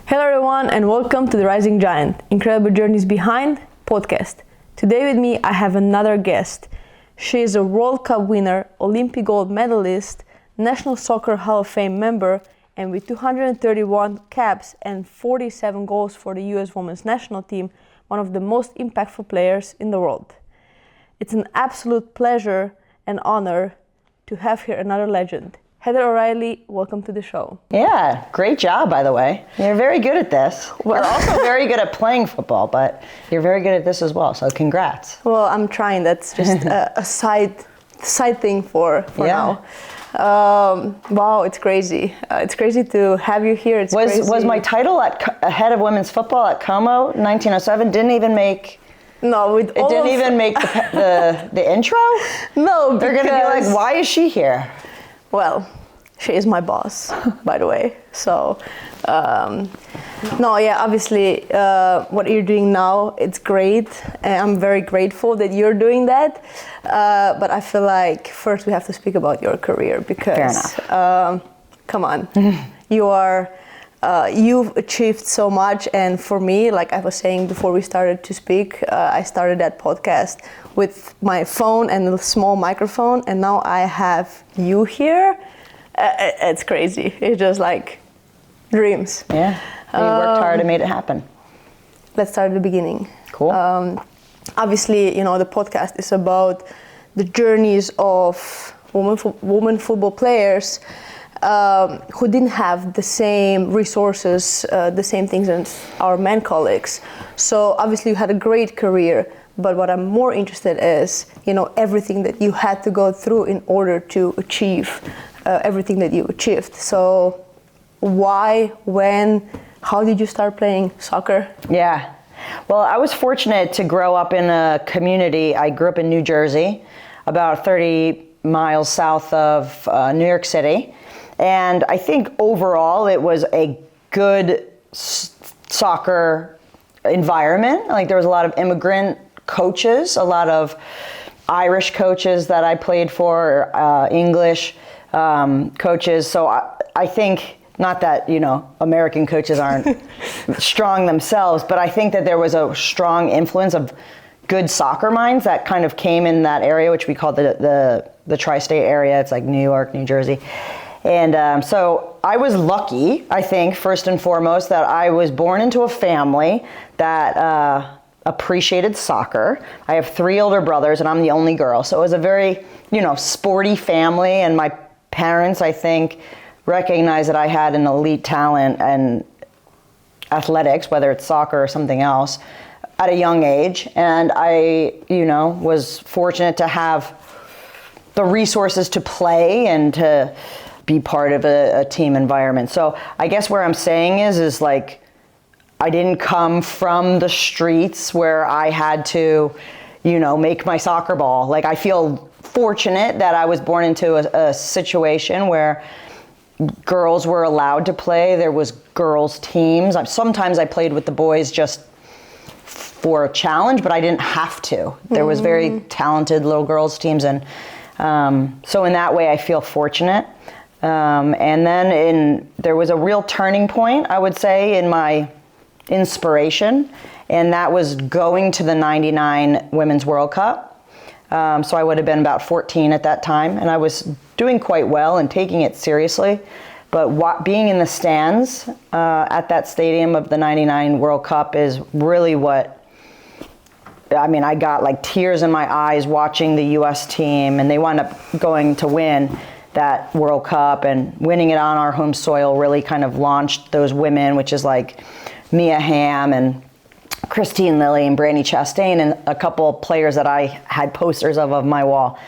Hello everyone and welcome to the Rising Giant, Incredible Journeys Behind podcast. Today with me I have another guest. She is a World Cup winner, Olympic gold medalist, National Soccer Hall of Fame member, and with 231 caps and 47 goals for the US Women's National Team, one of the most impactful players in the world. It's an absolute pleasure and honor to have here another legend. Heather O'Reilly, welcome to the show. Yeah, great job, by the way. You're very good at this. You're also very good at playing football, but you're very good at this as well, so congrats. Well, I'm trying. That's just a side thing for now. Wow, it's crazy. It's crazy to have you here. Was my title at head of women's football at Como 1907 didn't even make... No, it didn't even make the intro? No, they're going to be like, why is she here? Well, she is my boss, by the way. So, obviously, what you're doing now, it's great. And I'm very grateful that you're doing that. But I feel like first we have to speak about your career because, come on, you've achieved so much. And for me, like I was saying before we started to speak, I started that podcast with my phone and a small microphone, and now I have you here. It's crazy. It's just like dreams. Yeah, you worked hard and made it happen. Let's start at the beginning. Cool. Obviously, the podcast is about the journeys of women football players who didn't have the same resources, the same things as our men colleagues. So obviously you had a great career, but what I'm more interested is, everything that you had to go through in order to achieve everything that you achieved. So why, when, how did you start playing soccer? Yeah. Well, I was fortunate to grow up in a community. I grew up in New Jersey, about 30 miles south of New York City. And I think overall it was a good soccer environment. Like there was a lot of immigrant coaches, a lot of Irish coaches that I played for, English coaches. So I think, not that, American coaches aren't strong themselves, but I think that there was a strong influence of good soccer minds that kind of came in that area, which we call the tri-state area. It's like New York, New Jersey. And so I was lucky, I think, first and foremost, that I was born into a family that appreciated soccer. I have 3 older brothers and I'm the only girl. So it was a very, sporty family, and my parents, I think, recognized that I had an elite talent and athletics, whether it's soccer or something else, at a young age. And I, was fortunate to have the resources to play and to be part of a team environment. So I guess where I'm saying is like, I didn't come from the streets where I had to, make my soccer ball. Like I feel fortunate that I was born into a situation where girls were allowed to play. There was girls teams. Sometimes I played with the boys just for a challenge, but I didn't have to. There was very talented little girls teams. And so in that way, I feel fortunate. And then there was a real turning point, I would say, in my inspiration, and that was going to the 99 Women's World Cup. So I would have been about 14 at that time, and I was doing quite well and taking it seriously. But being in the stands at that stadium of the 99 World Cup is really I got like tears in my eyes watching the US team, and they wound up going to win that World Cup, and winning it on our home soil really kind of launched those women, which is like Mia Hamm and Christine Lilly and Brandy Chastain, and a couple of players that I had posters of my wall.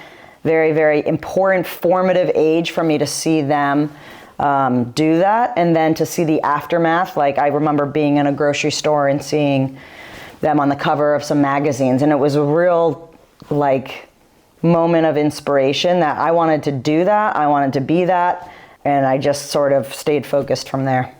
Very, very important, formative age for me to see them do that, and then to see the aftermath. Like I remember being in a grocery store and seeing them on the cover of some magazines, and it was a real moment of inspiration that I wanted to do that, I wanted to be that, and I just sort of stayed focused from there.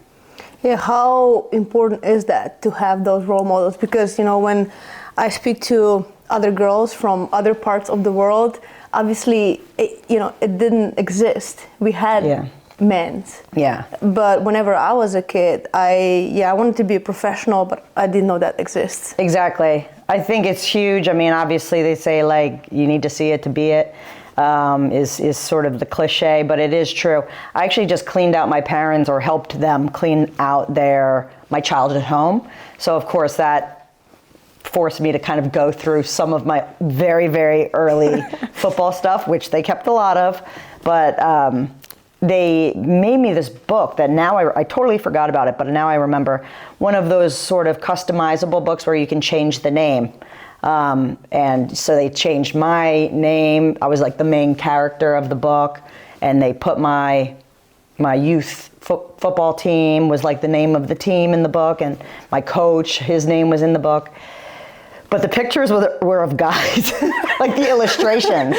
Yeah, how important is that to have those role models? Because, when I speak to other girls from other parts of the world, obviously, it didn't exist. We had men's. Yeah. But whenever I was a kid, I wanted to be a professional, but I didn't know that exists. Exactly. I think it's huge. I mean, obviously they say like you need to see it to be it, is sort of the cliche, but it is true. I actually just cleaned out my parents, or helped them clean out my childhood home. So of course that forced me to kind of go through some of my very, very early football stuff, which they kept a lot of. But they made me this book that now I totally forgot about it, but now I remember, one of those sort of customizable books where you can change the name. And so they changed my name. I was like the main character of the book, and they put my youth football team was like the name of the team in the book, and my coach, his name was in the book. But the pictures were of guys, like the illustrations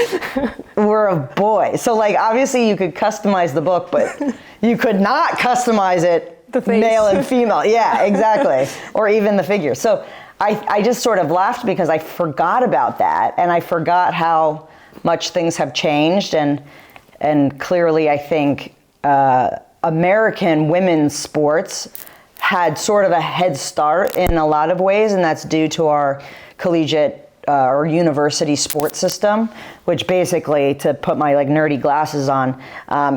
were of boys. So like obviously you could customize the book, but you could not customize it male and female. Yeah, exactly. Or even the figure. So I just sort of laughed because I forgot about that, and I forgot how much things have changed, and clearly I think American women's sports had sort of a head start in a lot of ways, and that's due to our collegiate or university sports system, which basically, to put my like nerdy glasses on,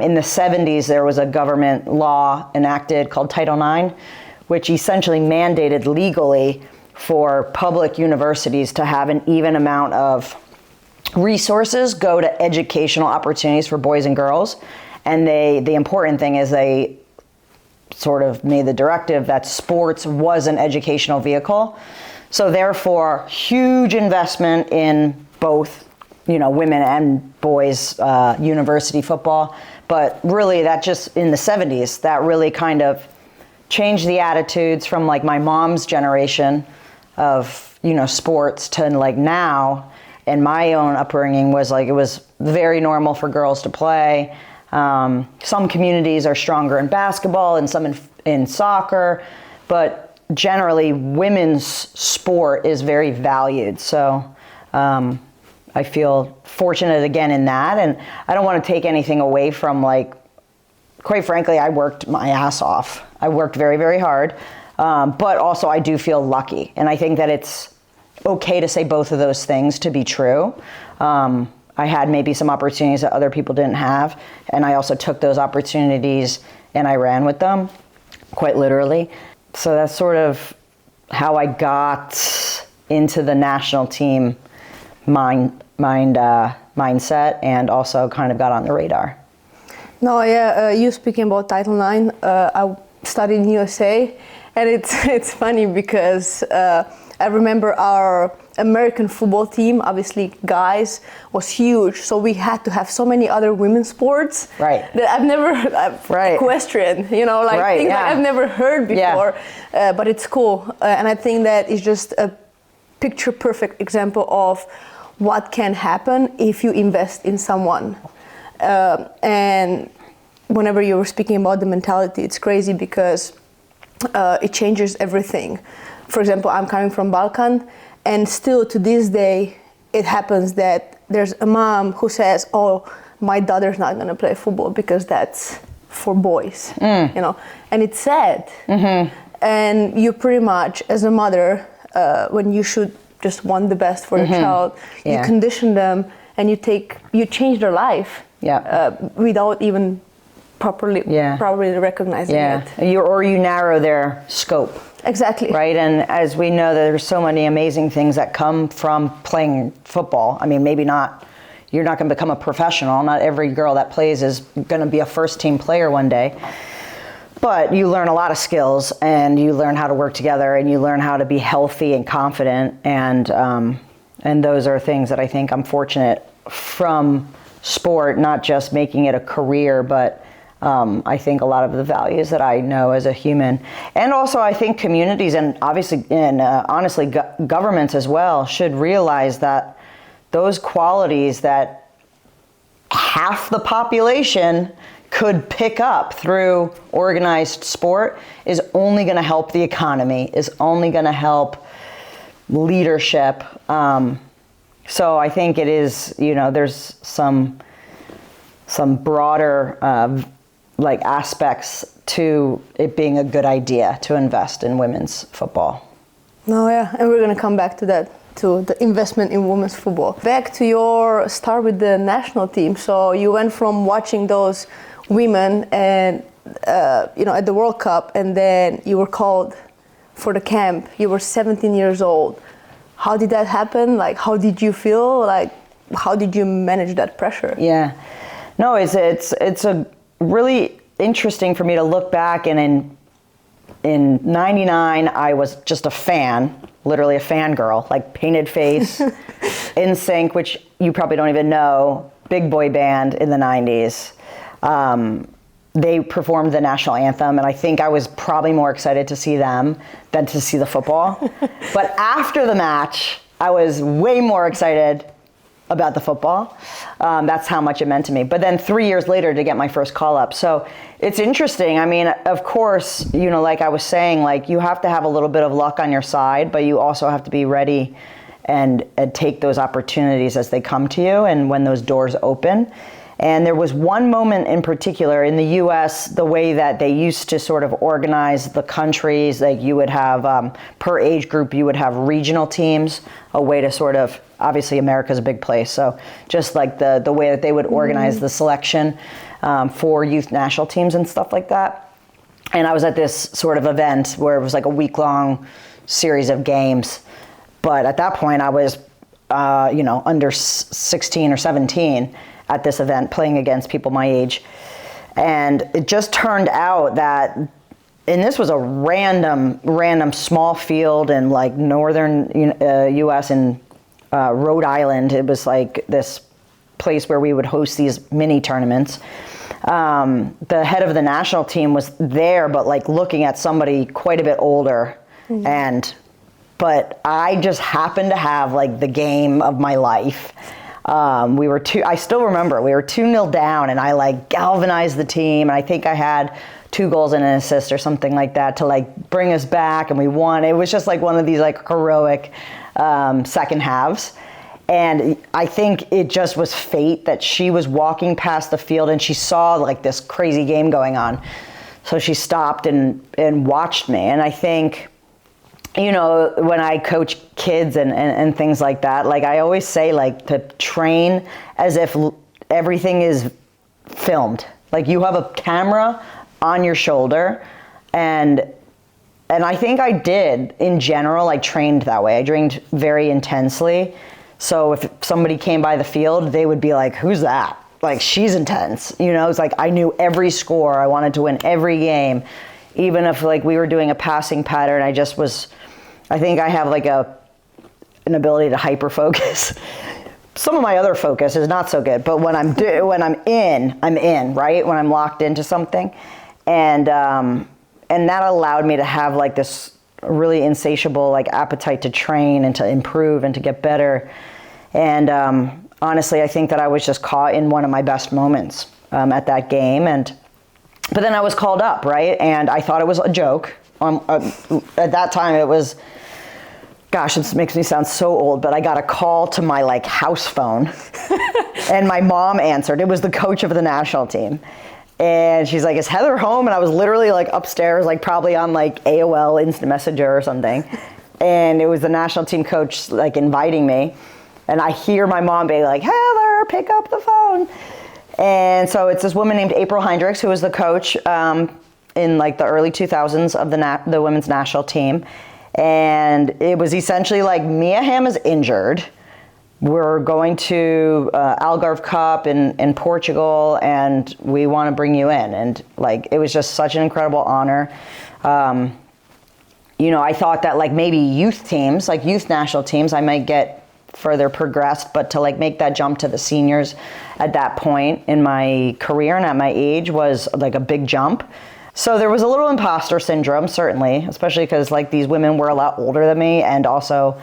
in the 70s there was a government law enacted called Title IX, which essentially mandated legally for public universities to have an even amount of resources go to educational opportunities for boys and girls. And the important thing is they sort of made the directive that sports was an educational vehicle. So therefore, huge investment in both, women and boys university football. But really that just in the 70s, that really kind of changed the attitudes from like my mom's generation of, sports to like now. And my own upbringing was like, it was very normal for girls to play. Some communities are stronger in basketball and some in soccer, but generally women's sport is very valued. So I feel fortunate again in that, and I don't want to take anything away from, like, quite frankly, I worked my ass off. I worked very, very hard, but also I do feel lucky, and I think that it's okay to say both of those things to be true. I had maybe some opportunities that other people didn't have, and I also took those opportunities and I ran with them, quite literally. So that's sort of how I got into the national team mindset, and also kind of got on the radar. No, yeah, you speaking about Title IX, I studied in USA, and it's funny because I remember our American football team, obviously guys, was huge. So we had to have so many other women's sports that I've never questioned, things that I've never heard before. Yeah. But it's cool. And I think that is just a picture perfect example of what can happen if you invest in someone. And whenever you were speaking about the mentality, it's crazy because it changes everything. For example, I'm coming from Balkan, and still to this day, it happens that there's a mom who says, "Oh, my daughter's not going to play football because that's for boys," and it's sad. Mm-hmm. And you pretty much, as a mother, when you should just want the best for the child, you condition them, and you change their life without even properly recognizing it. You narrow their scope. Exactly. Right, and as we know, there's so many amazing things that come from playing football. I mean, maybe not, you're not going to become a professional. Not every girl that plays is going to be a first team player one day. But you learn a lot of skills, and you learn how to work together, and you learn how to be healthy and confident, and those are things that I think I'm fortunate from sport, not just making it a career, but I think a lot of the values that I know as a human. And also I think communities, and obviously, and honestly, governments as well, should realize that those qualities that half the population could pick up through organized sport is only going to help the economy, is only going to help leadership. So I think it is, there's some broader like aspects to it being a good idea to invest in women's football. No, yeah, and we're gonna come back to that, to the investment in women's football. Back to your start with the national team. So you went from watching those women and at the World Cup, and then you were called for the camp. You were 17 years old. How did that happen? Like, how did you feel? Like, how did you manage that pressure? Yeah, no, it's a really interesting for me to look back, and in '99 I was just a fan, literally a fangirl, like painted face, In Sync, which you probably don't even know, big boy band in the '90s. They performed the national anthem, and I think I was probably more excited to see them than to see the football. But after the match, I was way more excited about the football. That's how much it meant to me. But then 3 years later to get my first call up. So it's interesting. I mean, of course, like I was saying, like you have to have a little bit of luck on your side, but you also have to be ready and take those opportunities as they come to you and when those doors open. And there was one moment in particular in the US, the way that they used to sort of organize the countries, like you would have, per age group, you would have regional teams, a way to sort of, obviously America's a big place, so just like the way that they would organize the selection for youth national teams and stuff like that. And I was at this sort of event where it was like a week-long series of games. But at that point I was, under 16 or 17, at this event playing against people my age. And it just turned out that, and this was a random small field in like northern US in Rhode Island. It was like this place where we would host these mini tournaments. The head of the national team was there, but like looking at somebody quite a bit older. But I just happened to have like the game of my life. I still remember, we were 2-0 down, and I like galvanized the team. And I think I had 2 goals and an assist or something like that to like bring us back, and we won. It was just like one of these like heroic second halves. And I think it just was fate that she was walking past the field and she saw like this crazy game going on. So she stopped and watched me. And I think, when I coach kids and things like that, like I always say, like to train as if everything is filmed. Like you have a camera on your shoulder, and I think I did in general. I trained that way. I trained very intensely. So if somebody came by the field, they would be like, "Who's that? Like she's intense." It's like I knew every score. I wanted to win every game, even if like we were doing a passing pattern. I think I have like an ability to hyper focus. Some of my other focus is not so good, but when I'm in, right? When I'm locked into something, and that allowed me to have like this really insatiable like appetite to train and to improve and to get better. And honestly, I think that I was just caught in one of my best moments at that game. But then I was called up, right? And I thought it was a joke. At that time, it was. Gosh, this makes me sound so old, but I got a call to my like house phone and my mom answered. It was the coach of the national team. And she's like, "Is Heather home?" And I was literally like upstairs, like probably on like AOL Instant Messenger or something. And it was the national team coach like inviting me. And I hear my mom be like, "Heather, pick up the phone." And so it's this woman named April Heinrichs, who was the coach in like the early 2000s of the women's national team. And it was essentially like, Mia Hamm is injured. We're going to Algarve Cup in Portugal, and we want to bring you in. And like, it was just such an incredible honor. I thought that like maybe youth teams, like youth national teams, I might get further progressed, but to like make that jump to the seniors at that point in my career and at my age was like a big jump. So there was a little imposter syndrome, certainly, especially because like these women were a lot older than me, and also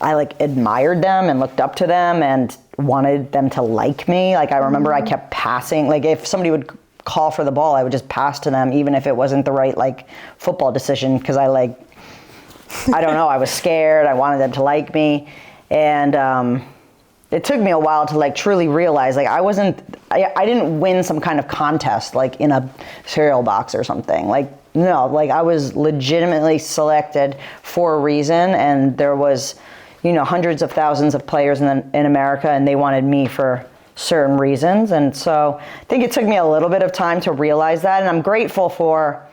I like admired them and looked up to them and wanted them to like me. Like I remember I kept passing, like if somebody would call for the ball, I would just pass to them, even if it wasn't the right like football decision, because I don't know, I was scared. I wanted them to like me. And it took me a while to like truly realize like I didn't win some kind of contest like in a cereal box or something. Like, no, like I was legitimately selected for a reason, and there was, you know, hundreds of thousands of players in America, and they wanted me for certain reasons. And so I think it took me a little bit of time to realize that, and I'm grateful for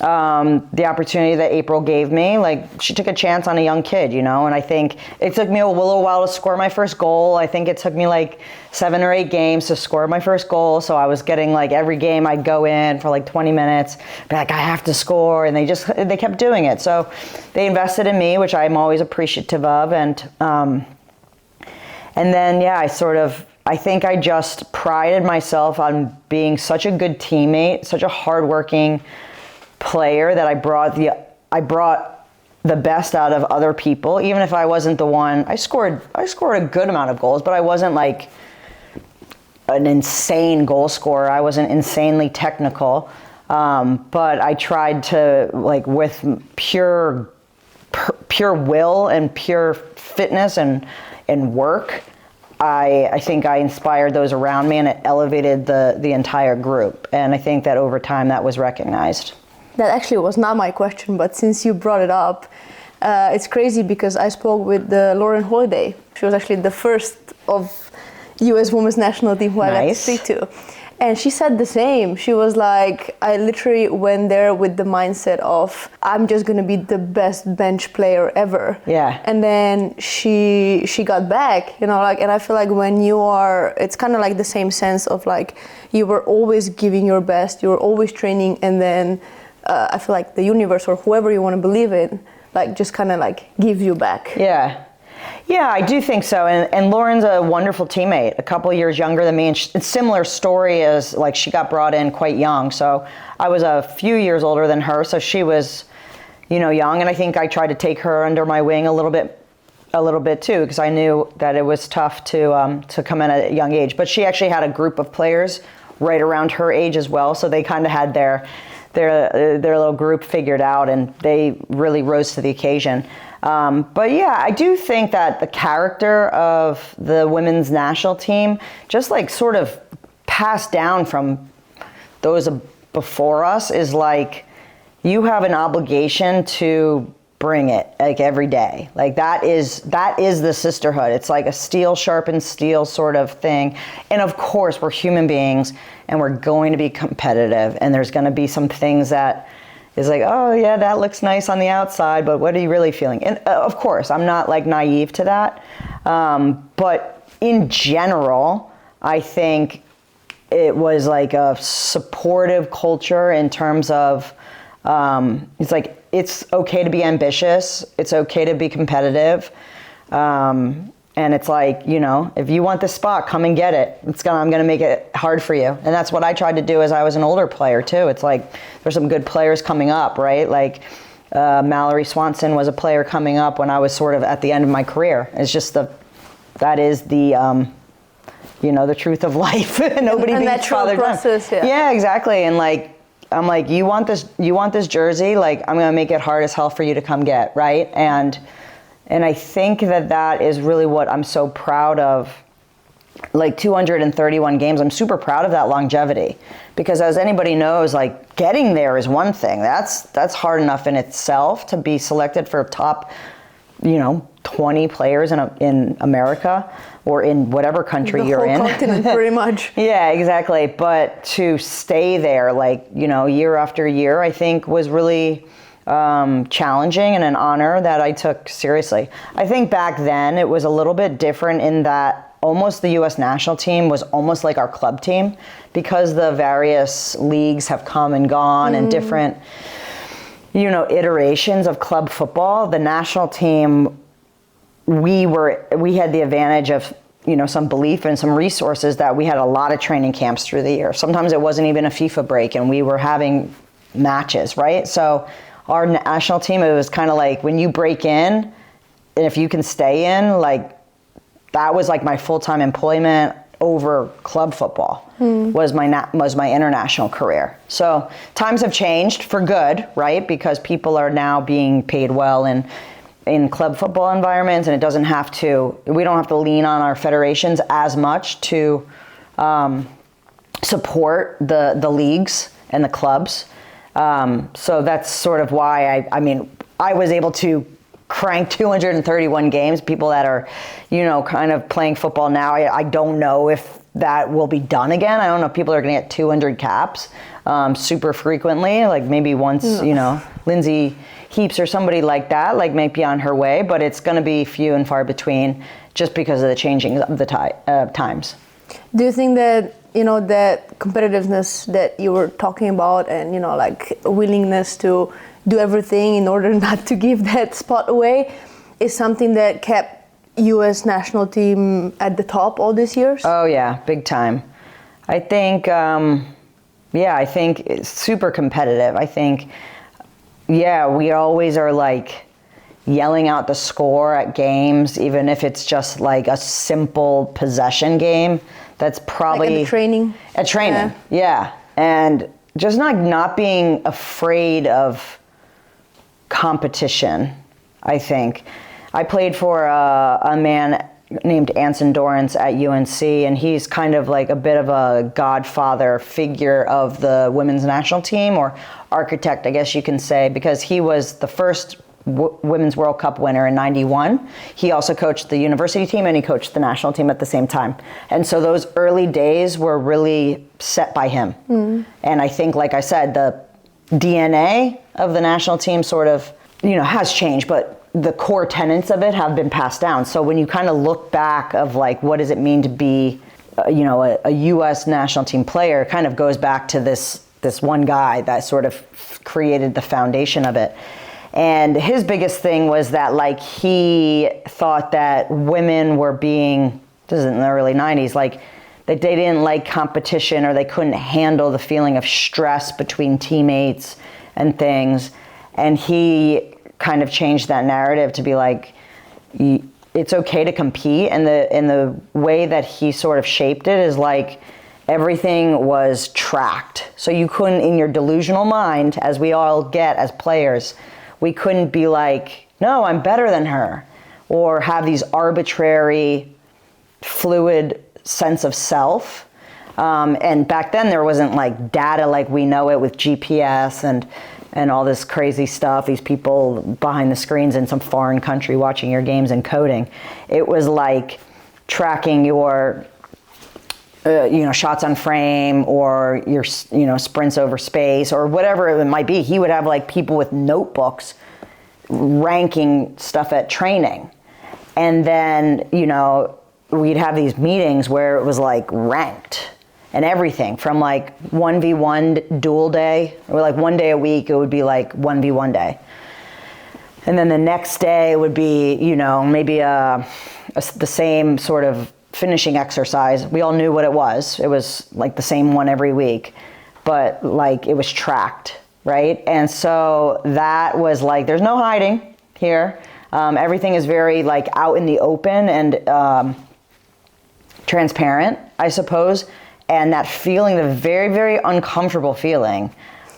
the opportunity that April gave me. Like, she took a chance on a young kid, you know, and I think it took me a little while to score my first goal. I think it took me like 7 or 8 games to score my first goal. So I was getting like every game I'd go in for like 20 minutes, be like, I have to score. And they kept doing it. So they invested in me, which I'm always appreciative of. And then, yeah, I think I just prided myself on being such a good teammate, such a hardworking player, that I brought the best out of other people, even if I wasn't the one. I scored a good amount of goals, but I wasn't like an insane goal scorer. I wasn't insanely technical, but I tried to, like, with pure will and pure fitness and work, I think I inspired those around me, and it elevated the entire group. And I think that over time that was recognized. That actually was not my question, but since you brought it up, it's crazy because I spoke with Lauren Holiday. She was actually the first of U.S. women's national team who I got to speak to. And she said the same. She was like, I literally went there with the mindset of, I'm just going to be the best bench player ever. Yeah. And then she got back, you know, like, and I feel like when you are, it's kind of like the same sense of like, you were always giving your best, you were always training, and then I feel like the universe or whoever you want to believe in, like, just kind of like gives you back. Yeah. Yeah, I do think so. And Lauren's a wonderful teammate, a couple years younger than me. And it's a similar story as, like, she got brought in quite young. So I was a few years older than her. So she was, you know, young. And I think I tried to take her under my wing a little bit too, because I knew that it was tough to come in at a young age. But she actually had a group of players right around her age as well. So they kind of had their little group figured out, and they really rose to the occasion. But yeah, I do think that the character of the women's national team just like sort of passed down from those before us is like, you have an obligation to bring it like every day. Like that is the sisterhood. It's like a steel sharpens steel sort of thing. And of course we're human beings and we're going to be competitive, and there's going to be some things that is like, oh yeah, that looks nice on the outside, but what are you really feeling? And of course, I'm not like naive to that. But in general, I think it was like a supportive culture in terms of, it's like, it's okay to be ambitious. It's okay to be competitive. And it's like, you know, if you want this spot, come and get it. I'm going to make it hard for you. And that's what I tried to do as I was an older player too. It's like, there's some good players coming up, right? Like Mallory Swanson was a player coming up when I was sort of at the end of my career. It's just that is the, you know, the truth of life. Nobody beats Father John. Yeah, exactly. And like, I'm like, you want this jersey? Like, I'm going to make it hard as hell for you to come get, right? And I think that is really what I'm so proud of. Like 231 games, I'm super proud of that longevity, because as anybody knows, like, getting there is one thing. That's hard enough in itself to be selected for top, you know, 20 players in America or in whatever country you're in. The whole continent, pretty much. Yeah, exactly. But to stay there, like, you know, year after year, I think was really challenging and an honor that I took seriously. I think back then it was a little bit different in that almost the U.S. national team was almost like our club team, because the various leagues have come and gone and different, you know, iterations of club football. The national team, we had the advantage of, you know, some belief and some resources that we had a lot of training camps through the year. Sometimes it wasn't even a FIFA break and we were having matches, right? So our national team, it was kind of like when you break in, and if you can stay in, like, that was like my full-time employment over club football was my international career. So times have changed for good, right? Because people are now being paid well, and in club football environments, and we don't have to lean on our federations as much to support the leagues and the clubs. So that's sort of why I was able to crank 231 games. People that are, kind of playing football now, I don't know if that will be done again. I don't know if people are going to get 200 caps super frequently, like maybe once, Lindsay Heaps or somebody like that, like maybe on her way, but it's going to be few and far between just because of the changing of the times. Do you think that, that competitiveness that you were talking about and, like willingness to do everything in order not to give that spot away is something that kept U.S. national team at the top all these years? Oh yeah, big time. I think, I think it's super competitive. I think, we always are like yelling out the score at games, even if it's just like a simple possession game. That's probably like at training. At training, yeah. And just not being afraid of competition, I think. I played for a man named Anson Dorrance at UNC, and he's kind of like a bit of a godfather figure of the women's national team, or architect, I guess you can say, because he was the first Women's World Cup winner in '91. He also coached the university team and he coached the national team at the same time. And so those early days were really set by him. And I think, like I said, the DNA of the national team sort of, has changed, but the core tenets of it have been passed down. So when you kind of look back of like, what does it mean to be, a U.S. national team player, it kind of goes back to this one guy that sort of created the foundation of it. And his biggest thing was that, like, he thought that women were being, this is in the early 90s, like, that they didn't like competition, or they couldn't handle the feeling of stress between teammates and things. And he kind of changed that narrative to be like, it's okay to compete. And the way that he sort of shaped it is like, everything was tracked. So you couldn't, in your delusional mind, as we all get as players, we couldn't be like, no, I'm better than her, or have these arbitrary, fluid sense of self. And back then there wasn't like data like we know it with GPS and all this crazy stuff, these people behind the screens in some foreign country watching your games and coding. It was like tracking your shots on frame, or your, sprints over space, or whatever it might be. He would have like people with notebooks ranking stuff at training. And then, we'd have these meetings where it was like ranked, and everything from like 1v1 duel day, or like one day a week, it would be like 1v1 day. And then the next day would be, maybe the same sort of finishing exercise. We all knew what it was. It was like the same one every week, but like it was tracked, right? And so that was like, there's no hiding here. Everything is very like out in the open and transparent, I suppose. And that feeling, the very, very uncomfortable feeling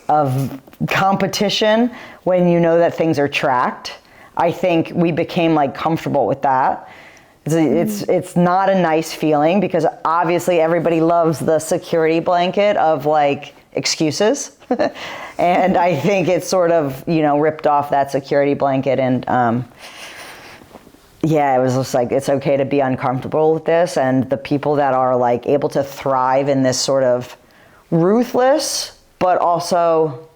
of competition when you know that things are tracked, I think we became like comfortable with that. It's not a nice feeling, because obviously everybody loves the security blanket of like excuses. And I think it's sort of, ripped off that security blanket. And it was just like, it's okay to be uncomfortable with this. And the people that are like able to thrive in this sort of ruthless, but also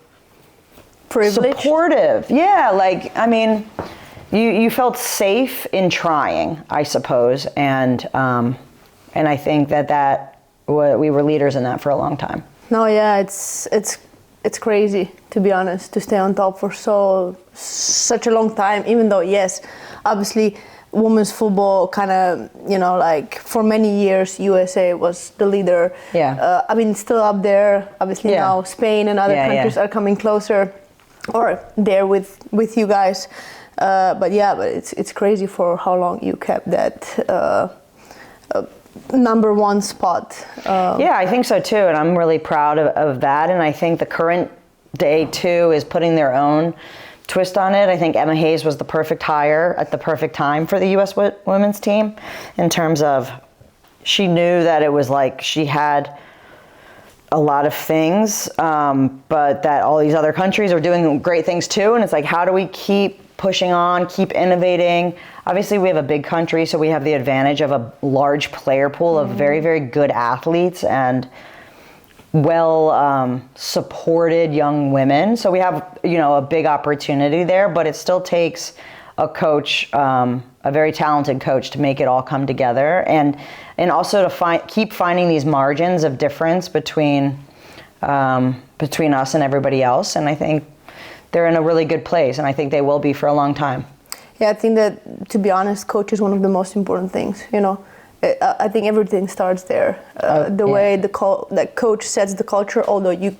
privileged, supportive. Yeah. Like, I mean, you felt safe in trying, I suppose. And I think that we were leaders in that for a long time. No, yeah, it's crazy, to be honest, to stay on top for such a long time, even though, yes, obviously women's football kind of, like for many years, USA was the leader. Yeah. Still up there, obviously now Spain and other countries are coming closer, or there with you guys. But it's crazy for how long you kept that number one spot. I think so too, and I'm really proud of that. And I think the current day too is putting their own twist on it. I think Emma Hayes was the perfect hire at the perfect time for the U.S. women's team, in terms of she knew that it was like she had a lot of things, but that all these other countries are doing great things too. And it's like, how do we keep pushing on, keep innovating? Obviously, we have a big country, so we have the advantage of a large player pool of very, very good athletes and well supported young women. So we have, a big opportunity there, but it still takes a coach, a very talented coach, to make it all come together, and also to keep finding these margins of difference between us and everybody else. And I think they're in a really good place, and I think they will be for a long time. Yeah, I think that, to be honest, coach is one of the most important things. I think everything starts there. Way that coach sets the culture, although you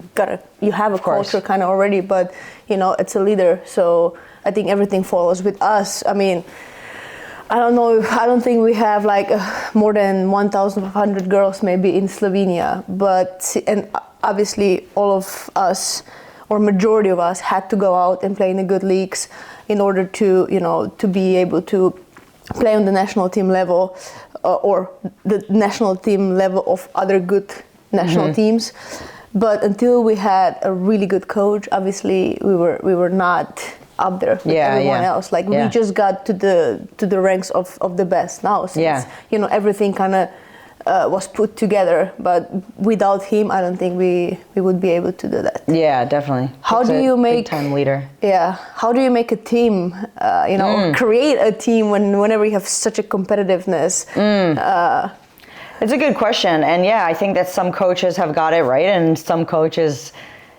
have a culture kind of already, but it's a leader. So I think everything follows. With us, I mean, I don't think we have like more than 1,500 girls maybe in Slovenia, and obviously all of us, or majority of us, had to go out and play in the good leagues in order to to be able to play on the national team level, or the national team level of other good national teams. But until we had a really good coach, obviously we were not up there with everyone else. Like we just got to the ranks of the best now, since everything kind of was put together. But without him, I don't think we would be able to do that. Yeah, definitely. How do you make big time leader? Yeah. How do you make a team? Create a team whenever you have such a competitiveness. It's a good question, and I think that some coaches have got it right, and some coaches,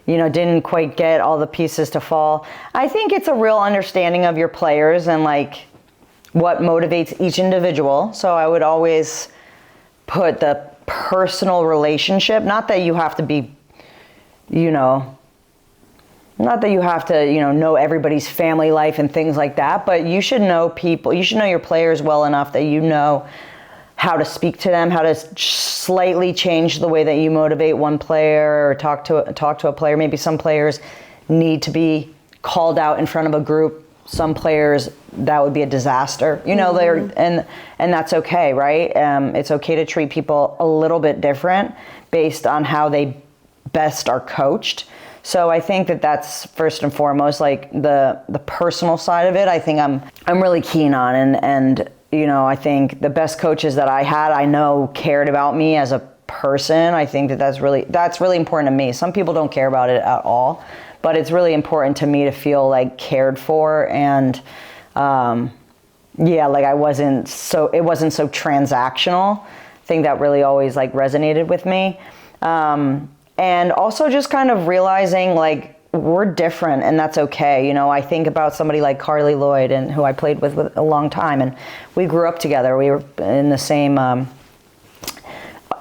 didn't quite get all the pieces to fall. I think it's a real understanding of your players and like what motivates each individual. So I would always put the personal relationship, not that you have to be, not that you have to, know everybody's family life and things like that, but you should know people, you should know your players well enough that you know how to speak to them, how to slightly change the way that you motivate one player or talk to a player. Maybe some players need to be called out in front of a group. Some players, that would be a disaster, and that's okay, right? It's okay to treat people a little bit different based on how they best are coached. So I think that that's first and foremost, like the personal side of it. I think I'm really keen on, and I think the best coaches that I had, I know cared about me as a person. I think that's really important to me. Some people don't care about it at all, but it's really important to me to feel like cared for, and like it wasn't so transactional. I think that really always like resonated with me. And also just kind of realizing like we're different, and that's okay. I think about somebody like Carly Lloyd, and who I played with a long time, and we grew up together. We were in the same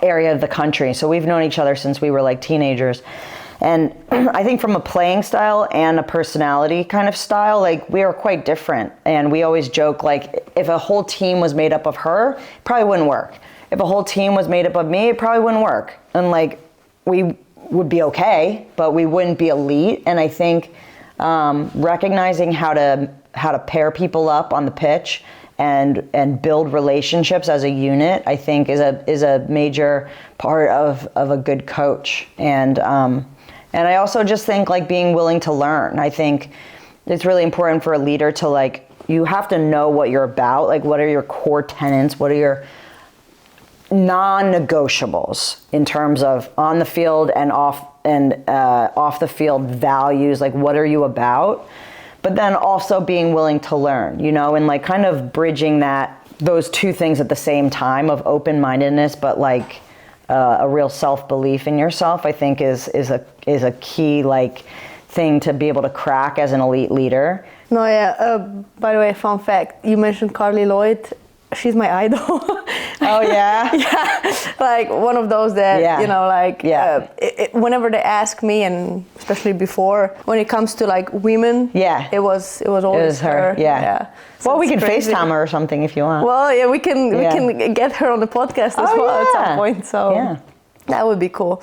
area of the country, so we've known each other since we were like teenagers. And I think from a playing style and a personality kind of style, like we are quite different. And we always joke, like if a whole team was made up of her, it probably wouldn't work. If a whole team was made up of me, it probably wouldn't work. And like we would be okay, but we wouldn't be elite. And I think recognizing how to pair people up on the pitch and build relationships as a unit, I think is a major part of a good coach. And I also just think like being willing to learn. I think it's really important for a leader to like, you have to know what you're about. Like, what are your core tenets? What are your non-negotiables in terms of on the field and off the field values? Like, what are you about? But then also being willing to learn, and like kind of bridging those two things at the same time of open-mindedness, but like a real self-belief in yourself, I think is a key like thing to be able to crack as an elite leader. No, yeah. By the way, fun fact: you mentioned Carly Lloyd. She's my idol. Oh yeah. Yeah, like one of those that whenever they ask me, and especially before, when it comes to like women, it was always her. Yeah. So well, we can FaceTime her or something if you want. Well, yeah, we can get her on the podcast as well at some point. So that would be cool.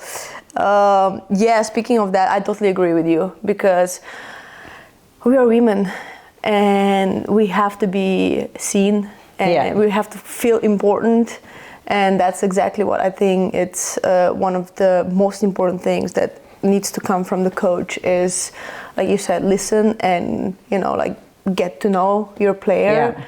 Speaking of that, I totally agree with you, because we are women and we have to be seen and we have to feel important. And that's exactly what I think it's one of the most important things that needs to come from the coach is, like you said, listen and, like get to know your player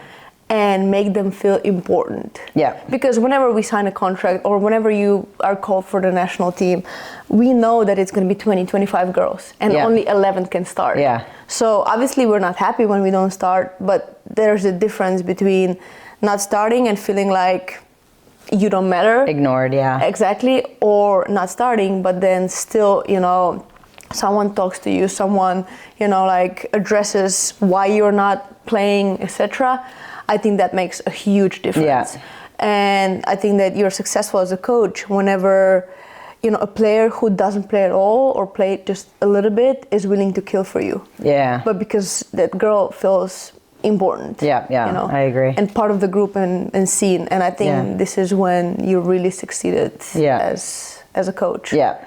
and make them feel important. Yeah. Because whenever we sign a contract or whenever you are called for the national team, we know that it's going to be 20, 25 girls and only 11 can start. Yeah. So obviously we're not happy when we don't start, but there's a difference between not starting and feeling like you don't matter. Ignored, exactly. Or not starting, but then still, someone talks to you, someone, like addresses why you're not playing, etc. I think that makes a huge difference. Yeah. And I think that you're successful as a coach whenever, a player who doesn't play at all or play just a little bit is willing to kill for you. Yeah. But because that girl feels important. Yeah, I agree. And part of the group and seen. And I think this is when you really succeeded as a coach. Yeah.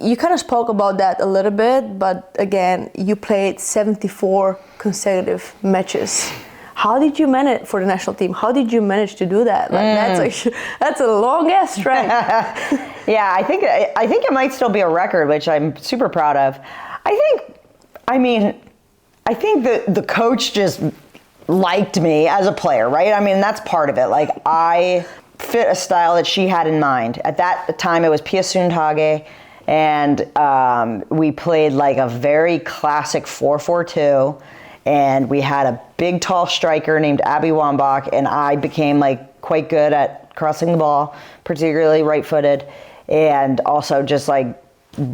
You kind of spoke about that a little bit, but again, you played 74 consecutive matches. How did you manage for the national team? How did you manage to do that? That's a long ass stretch. Yeah, I think it might still be a record, which I'm super proud of. I think the coach just liked me as a player, right? I mean, that's part of it. Like, I fit a style that she had in mind. At that time, it was Pia Sundhage, and we played like a very classic 4-4-2, and we had a big, tall striker named Abby Wambach, and I became like quite good at crossing the ball, particularly right-footed, and also just like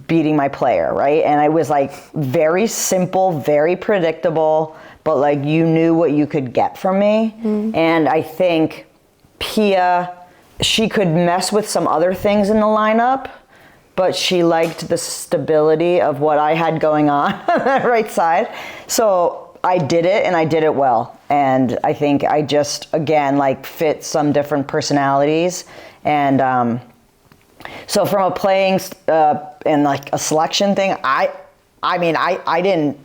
beating my player, right? And I was like very simple, very predictable, but like you knew what you could get from me. And I think Pia, she could mess with some other things in the lineup, but she liked the stability of what I had going on the right side. So I did it, and I did it well. And I think I just, again, like fit some different personalities. And so from a playing and like a selection thing, I didn't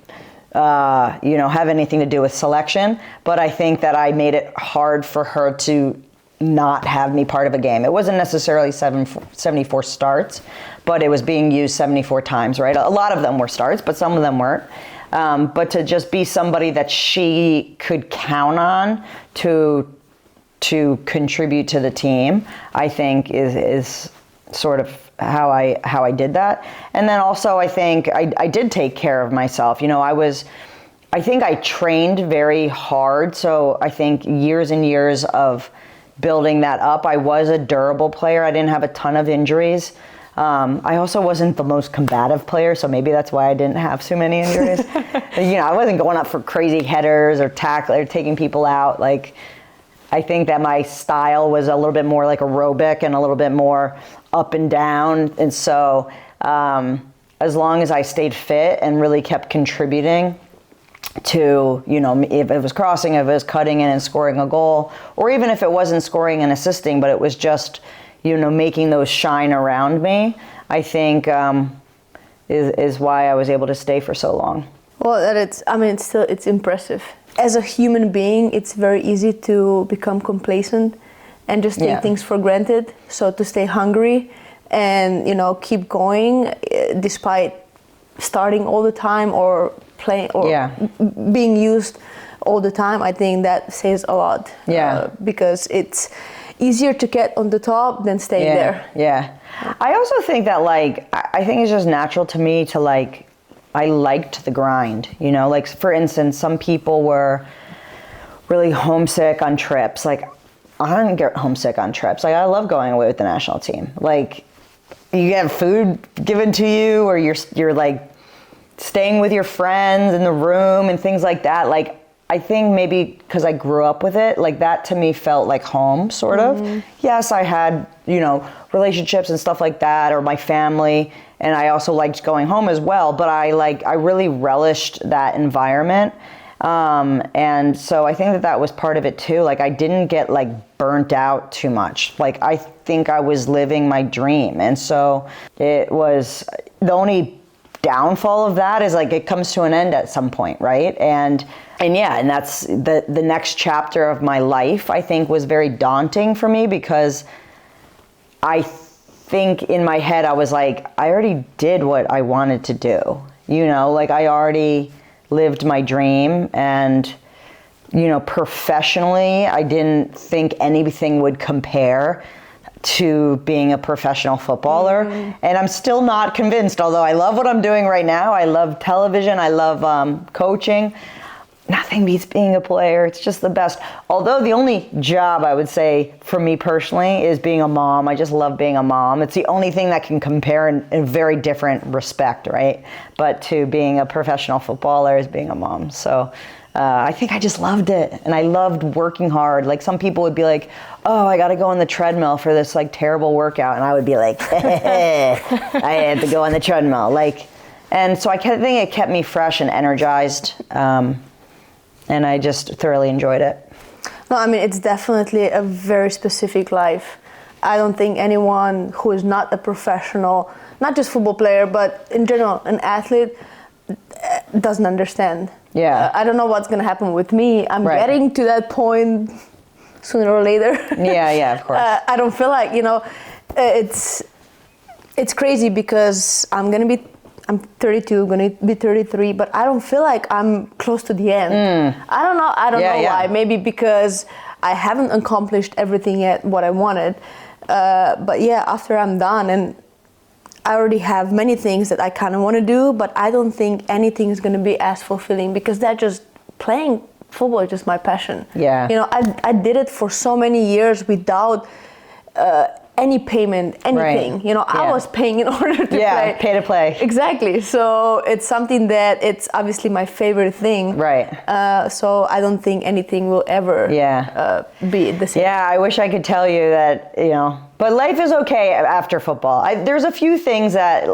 have anything to do with selection, but I think that I made it hard for her to not have me part of a game. It wasn't necessarily 74 starts, but it was being used 74 times, right? A lot of them were starts, but some of them weren't. But to just be somebody that she could count on to contribute to the team, I think is sort of how I did that. And then also I think I did take care of myself. I think I trained very hard. So I think years and years of building that up. I was a durable player. I didn't have a ton of injuries. I also wasn't the most combative player, so maybe that's why I didn't have so many injuries. I wasn't going up for crazy headers or taking people out. Like, I think that my style was a little bit more like aerobic and a little bit more up and down. And so as long as I stayed fit and really kept contributing to, if it was crossing, if it was cutting in and scoring a goal, or even if it wasn't scoring and assisting, but it was just, making those shine around me, I think is why I was able to stay for so long. Well, it's impressive. As a human being, it's very easy to become complacent and just take things for granted. So to stay hungry and, keep going despite starting all the time or playing or being used all the time, I think that says a lot. Because it's easier to get on the top than stay there. Yeah. I also think that I think it's just natural to me to I liked the grind, like for instance, some people were really homesick on trips. Like, I didn't get homesick on trips. Like, I love going away with the national team. Like, you get food given to you, or you're like staying with your friends in the room and things like that. Like, I think maybe because I grew up with it, like that to me felt like home, sort of. Yes, I had, relationships and stuff like that, or my family, and I also liked going home as well, but I really relished that environment. And so I think that was part of it too. Like, I didn't get burnt out too much. Like, I think I was living my dream. And so it was the only downfall of that is like it comes to an end at some point, right? And that's the next chapter of my life, I think, was very daunting for me, because I think in my head I was like, I already did what I wanted to do, like I already lived my dream. And professionally, I didn't think anything would compare to being a professional footballer. And I'm still not convinced, although I love what I'm doing right now. I love television, I love coaching. Nothing beats being a player. It's just the best. Although the only job I would say for me personally is being a mom. I just love being a mom. It's the only thing that can compare in a very different respect, right? But to being a professional footballer is being a mom. So I think I just loved it, and I loved working hard. Like some people would be like, oh, I got to go on the treadmill for this like terrible workout. And I would be like, I had to go on the treadmill. And so I think it kept me fresh and energized. And I just thoroughly enjoyed it. No, I mean, it's definitely a very specific life. I don't think anyone who is not a professional, not just football player, but in general, an athlete, doesn't understand. Yeah. I don't know what's going to happen with me. I'm getting to that point sooner or later. Yeah, of course. I don't feel like, it's crazy because I'm 32, going to be 33, but I don't feel like I'm close to the end. I don't know why. Maybe because I haven't accomplished everything yet, what I wanted. But yeah, after I'm done, and I already have many things that I kind of want to do, but I don't think anything is going to be as fulfilling, because that just playing football is just my passion. Yeah. I did it for so many years without any payment, anything. I was paying in order to play. Yeah, pay to play. Exactly. So it's something that it's obviously my favorite thing. Right. So I don't think anything will ever be the same. Yeah, I wish I could tell you that, but life is okay after football. There's a few things that,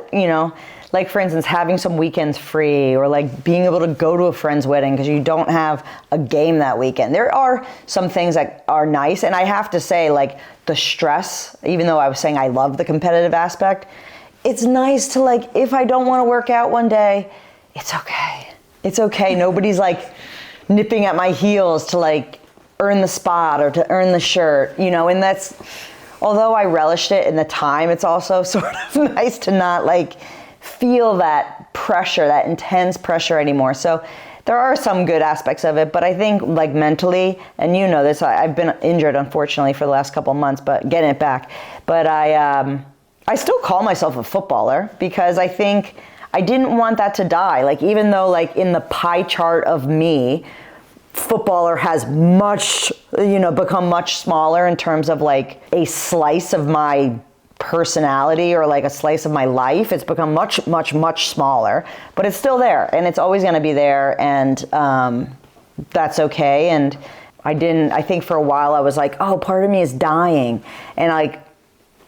like for instance, having some weekends free, or like being able to go to a friend's wedding because you don't have a game that weekend. There are some things that are nice. And I have to say, like, the stress, even though I was saying I love the competitive aspect, it's nice to, like, if I don't want to work out one day, it's okay. It's okay. Nobody's like nipping at my heels to like earn the spot or to earn the shirt, and that's, although I relished it in the time, it's also sort of nice to not like feel that pressure, that intense pressure anymore. So there are some good aspects of it, but I think like mentally, and this, I've been injured unfortunately for the last couple of months, but getting it back. But I still call myself a footballer because I think I didn't want that to die. Like, even though like in the pie chart of me, footballer has much, become much smaller in terms of like a slice of my personality or like a slice of my life. It's become much, much, much smaller, but it's still there, and it's always going to be there, and that's okay. And I think for a while I was like, oh, part of me is dying, and like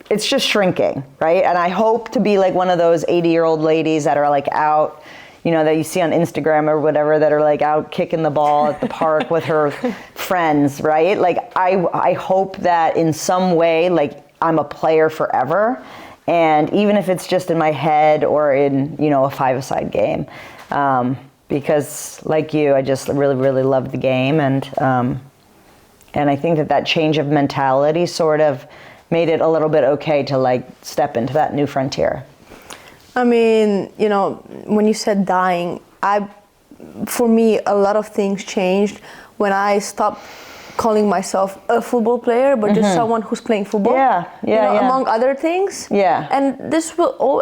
it's just shrinking, right? And I hope to be like one of those 80-year-old ladies that are like out, that you see on Instagram or whatever, that are like out kicking the ball at the park with her friends, right? Like I hope that in some way, like, I'm a player forever, and even if it's just in my head or in, a five-a-side game, because like you, I just really, really love the game, and I think that change of mentality sort of made it a little bit okay to like step into that new frontier. I mean, when you said dying, for me, a lot of things changed when I stopped calling myself a football player, but just someone who's playing football. Among other things. Yeah. And this will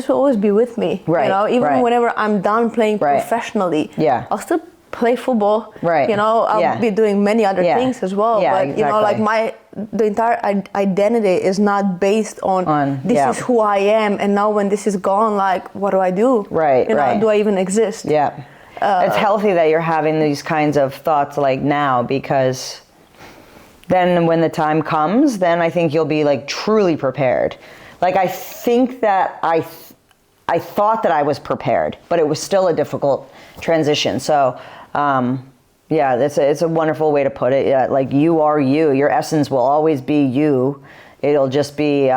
always be with me. Right. Even whenever I'm done playing professionally. Yeah. I'll still play football. Right. I'll be doing many other things as well. Yeah, but exactly. Like the entire identity is not based on this is who I am, and now when this is gone, like, what do I do? Right. Do I even exist? Yeah. It's healthy that you're having these kinds of thoughts like now, because then when the time comes, then I think you'll be like truly prepared. Like, I think that I thought that I was prepared, but it was still a difficult transition. So it's a wonderful way to put it. Yeah, like, you are you. Your essence will always be you. It'll just be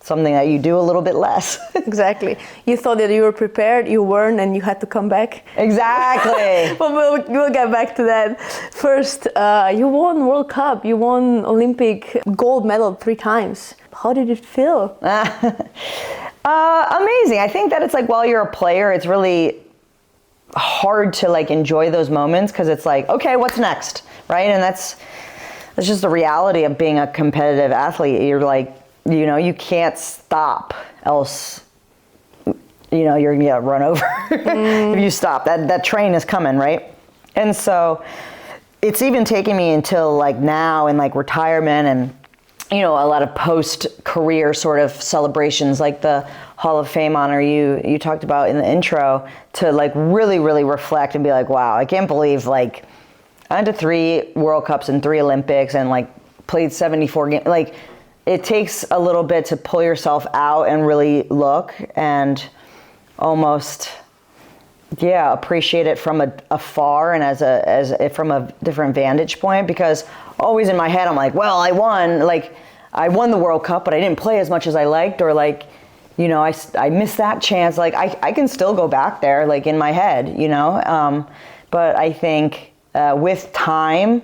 something that you do a little bit less. Exactly. You thought that you were prepared, you weren't, and you had to come back. Exactly. But we'll get back to that. First, you won World Cup, you won Olympic gold medal 3 times. How did it feel? Amazing. I think that it's like, while you're a player, it's really hard to like enjoy those moments, because it's like, okay, what's next, right? And that's just the reality of being a competitive athlete. You're like, you know, you can't stop, else, you know, you're gonna get run over if you stop. That train is coming, right? And so it's even taking me until like now in like retirement and, you know, a lot of post-career sort of celebrations, like the Hall of Fame honor you talked about in the intro, to like really, really reflect and be like, wow, I can't believe like I went to 3 World Cups and 3 Olympics and like played 74 games. Like, it takes a little bit to pull yourself out and really look and almost, yeah, appreciate it from afar and from a different vantage point. Because always in my head, I'm like, well, I won the World Cup, but I didn't play as much as I liked, or like, you know, I missed that chance. Like, I can still go back there, like in my head, you know. But I think with time,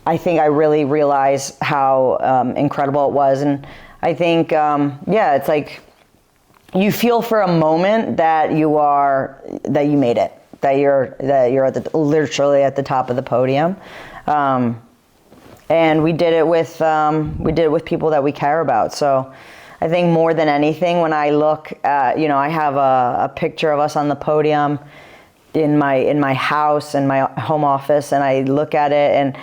I think I really realized how incredible it was. And I think, yeah, it's like you feel for a moment that you made it, that you're literally at the top of the podium. And we did it with people that we care about. So I think more than anything, when I look at, you know, I have a picture of us on the podium in my house, in my home office, and I look at it, and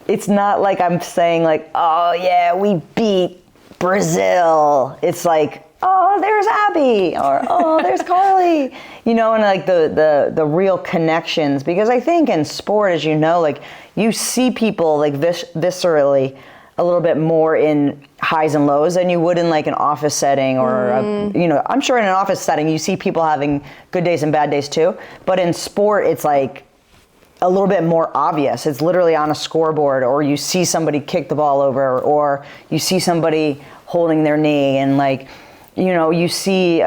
it's not like I'm saying like, oh yeah, we beat Brazil. It's like, oh, there's Abby, or oh, there's Carly, you know, and like the real connections. Because I think in sport, as you know, like you see people like viscerally a little bit more in highs and lows than you would in like an office setting, or you know, I'm sure in an office setting you see people having good days and bad days too. But in sport, it's like a little bit more obvious. It's literally on a scoreboard, or you see somebody kick the ball over, or you see somebody holding their knee, and like, you know, you see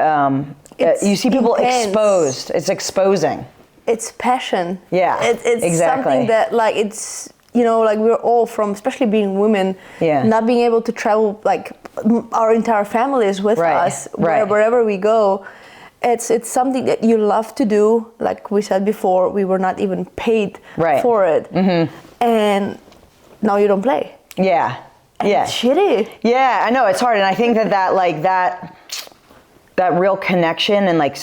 people intense. Exposed. It's exposing. It's passion. Yeah, it's exactly. Something that like it's, you know, like we're all from, especially being women, not being able to travel, like our entire family is with us wherever we go. It's something that you love to do. Like we said before, we were not even paid for it. Mm-hmm. And now you don't play. Yeah. Yeah. It's shitty. Yeah, I know, it's hard. And I think that real connection and like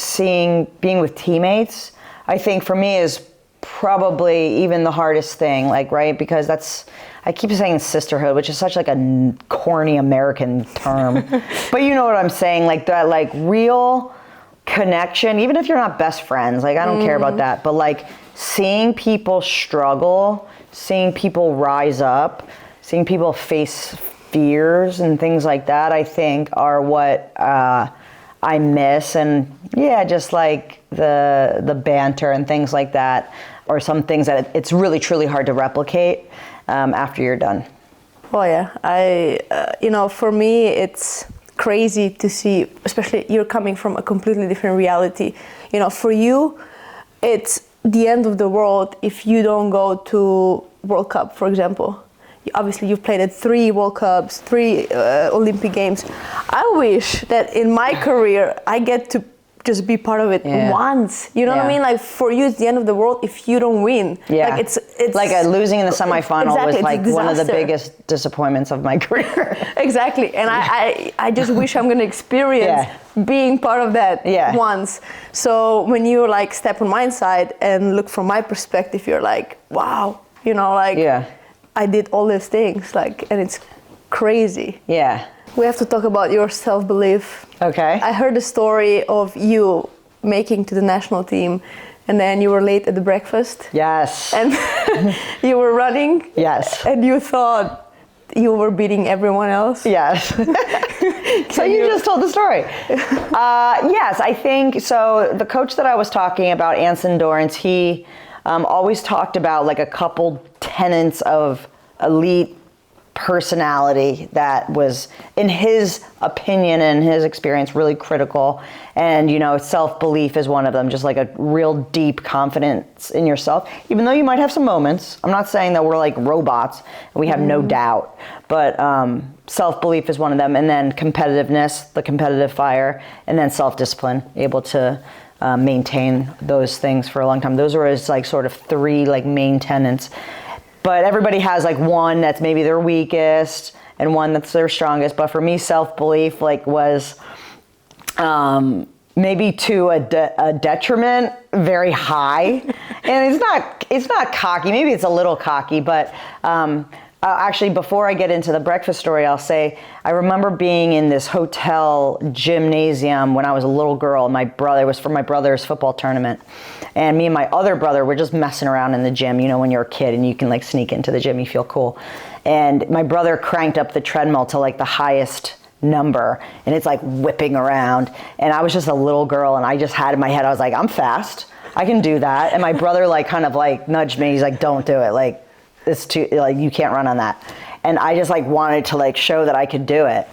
being with teammates, I think for me is probably even the hardest thing, like, right? Because I keep saying sisterhood, which is such like a corny American term. But you know what I'm saying? Like that, like real connection, even if you're not best friends, like I don't care about that, but like seeing people struggle, seeing people rise up, seeing people face fears and things like that, I think are what I miss. And yeah, just like the banter and things like that, or some things that it's really truly hard to replicate after you're done. Oh yeah, you know, for me it's crazy to see, especially you're coming from a completely different reality. You know, for you, it's the end of the world if you don't go to World Cup, for example. Obviously, you've played at 3 World Cups, 3 Olympic Games. I wish that in my career, I get to just be part of it once. You know what I mean? Like for you, it's the end of the world if you don't win. Yeah. Like it's like losing in the semifinal was like one of the biggest disappointments of my career. Exactly. And I just wish I'm going to experience being part of that once. So when you like step on my side and look from my perspective, you're like, wow, you know, like I did all these things, like, and it's crazy. Yeah. We have to talk about your self-belief. Okay. I heard the story of you making to the national team, and then you were late at the breakfast. Yes. And you were running. Yes. And you thought you were beating everyone else. Yes. So you just told the story. Yes, I think so. The coach that I was talking about, Anson Dorrance, he always talked about like a couple tenets of elite personality that was, in his opinion and his experience, really critical. And, you know, self-belief is one of them, just like a real deep confidence in yourself, even though you might have some moments. I'm not saying that we're like robots and we have no doubt, but self-belief is one of them. And then competitiveness, the competitive fire, and then self-discipline, able to maintain those things for a long time. Those are his like sort of three like main tenets. But everybody has like one that's maybe their weakest and one that's their strongest. But for me, self-belief like was maybe to a detriment, very high. And it's not cocky. Maybe it's a little cocky, but actually, before I get into the breakfast story, I'll say I remember being in this hotel gymnasium when I was a little girl. It was for my brother's football tournament. And me and my other brother were just messing around in the gym, you know, when you're a kid and you can like sneak into the gym, you feel cool. And my brother cranked up the treadmill to like the highest number and it's like whipping around. And I was just a little girl and I just had in my head, I was like, I'm fast, I can do that. And my brother like kind of like nudged me. He's like, don't do it. Like, it's too, like, you can't run on that. And I just like wanted to like show that I could do it.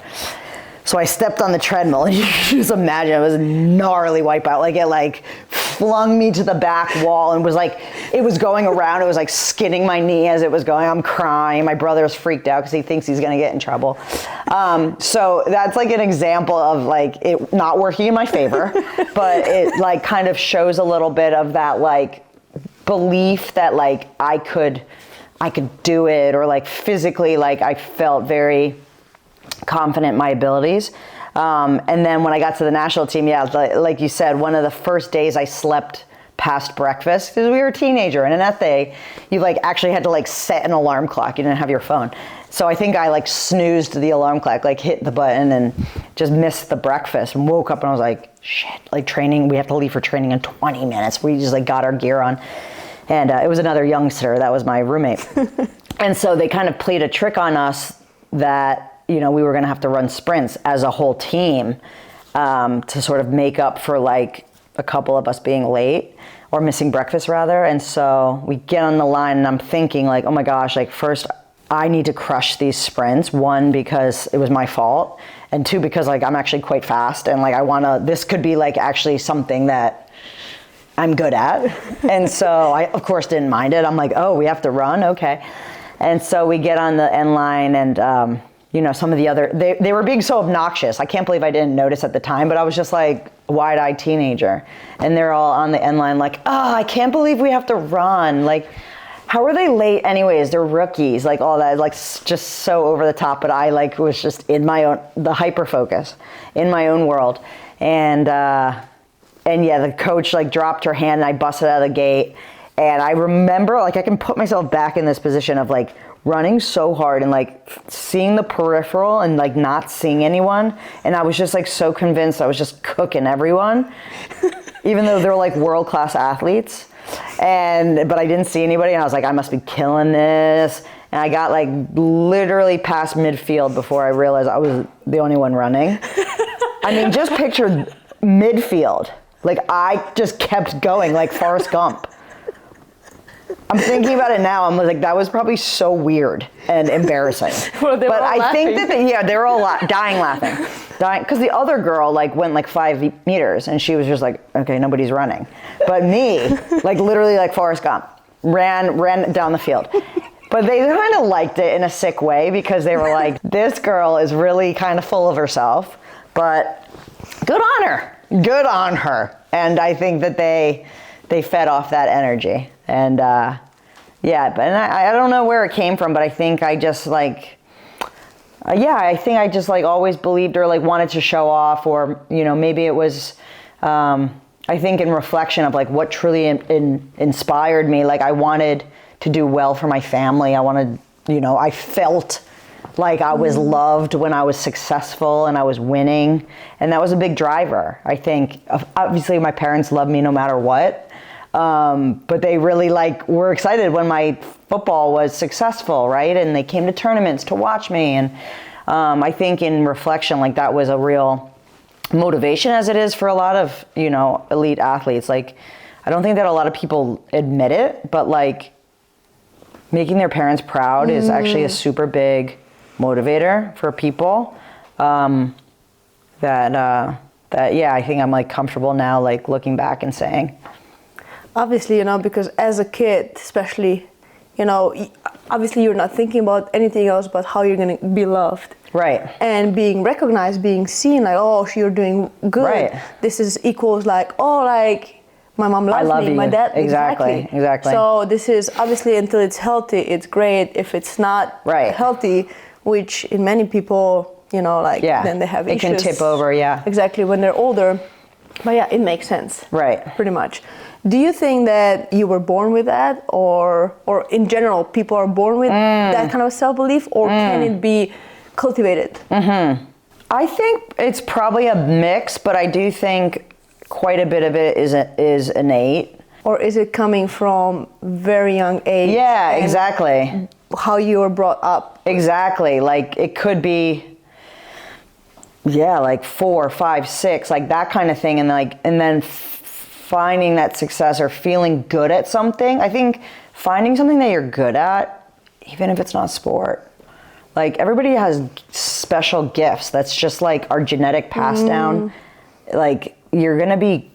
So I stepped on the treadmill and you can just imagine it was a gnarly wipeout. Like it like flung me to the back wall and was like, it was going around. It was like skinning my knee as it was going. I'm crying. My brother was freaked out because he thinks he's going to get in trouble. So that's like an example of like it not working in my favor, but it like kind of shows a little bit of that like belief that like I could do it, or like physically, like I felt very confident in my abilities. And then when I got to the national team, yeah, like you said, one of the first days I slept past breakfast because we were a teenager, and in that day, you like actually had to like set an alarm clock. You didn't have your phone. So I think I like snoozed the alarm clock, like hit the button and just missed the breakfast and woke up and I was like, shit, like training, we have to leave for training in 20 minutes. We just like got our gear on. And it was another youngster, that was my roommate. And so they kind of played a trick on us that, you know, we were gonna have to run sprints as a whole team to sort of make up for like a couple of us being late or missing breakfast rather. And so we get on the line and I'm thinking like, oh my gosh, like first I need to crush these sprints. One, because it was my fault. And two, because like I'm actually quite fast and like this could be like actually something that I'm good at. And so I, of course, didn't mind it. I'm like, oh, we have to run? Okay. And so we get on the end line and, you know, some of the other, they were being so obnoxious. I can't believe I didn't notice at the time, but I was just like wide-eyed teenager. And they're all on the end line like, oh, I can't believe we have to run. Like, how are they late anyways? They're rookies, like all that, like just so over the top. But I like was just in my own, the hyper focus in my own world. And yeah, the coach like dropped her hand and I busted out of the gate. And I remember like I can put myself back in this position of like running so hard and like seeing the peripheral and like not seeing anyone. And I was just like so convinced I was just cooking everyone, even though they're like world-class athletes. But I didn't see anybody and I was like, I must be killing this. And I got like literally past midfield before I realized I was the only one running. I mean, just picture midfield. Like I just kept going like Forrest Gump. I'm thinking about it now. I'm like, that was probably so weird and embarrassing. Well, but I think that they were all dying laughing, because the other girl like went like 5 meters and she was just like, okay, nobody's running. But me, like literally like Forrest Gump, ran down the field. But they kind of liked it in a sick way because they were like, this girl is really kind of full of herself, but good on her. Good on her. And I think that they fed off that energy. And yeah, but I don't know where it came from, but I think I just like, I think I just like always believed or like wanted to show off, or, you know, maybe it was, I think in reflection of like what truly inspired me, like I wanted to do well for my family. I wanted, you know, I felt like I was loved when I was successful and I was winning. And that was a big driver. I think, obviously my parents loved me no matter what. But they really like were excited when my football was successful, right? And they came to tournaments to watch me. And I think in reflection, like that was a real motivation, as it is for a lot of, you know, elite athletes. Like, I don't think that a lot of people admit it, but like making their parents proud is actually a super big motivator for people. I think I'm like comfortable now, like looking back and saying. Obviously, because as a kid, especially, obviously you're not thinking about anything else but how you're going to be loved. Right. And being recognized, being seen, like, oh, you're doing good. Right. This is equals like, oh, like, my mom loves love me, you. my dad. Exactly. So this is obviously, until it's healthy, it's great. If it's not healthy, which in many people, then they have issues. It can tip over, Exactly, when they're older. But yeah, it makes sense. Right. Pretty much. Do you think that you were born with that, or in general, people are born with that kind of self-belief, or can it be cultivated? I think it's probably a mix, but I do think quite a bit of it is innate. Or is it coming from very young age? Yeah, exactly. How you were brought up. Exactly. Like it could be, like 4, 5, 6, like that kind of thing, and then finding that success or feeling good at something. I think finding something that you're good at, even if it's not sport. Like everybody has special gifts. That's just like our genetic pass down. Like you're gonna be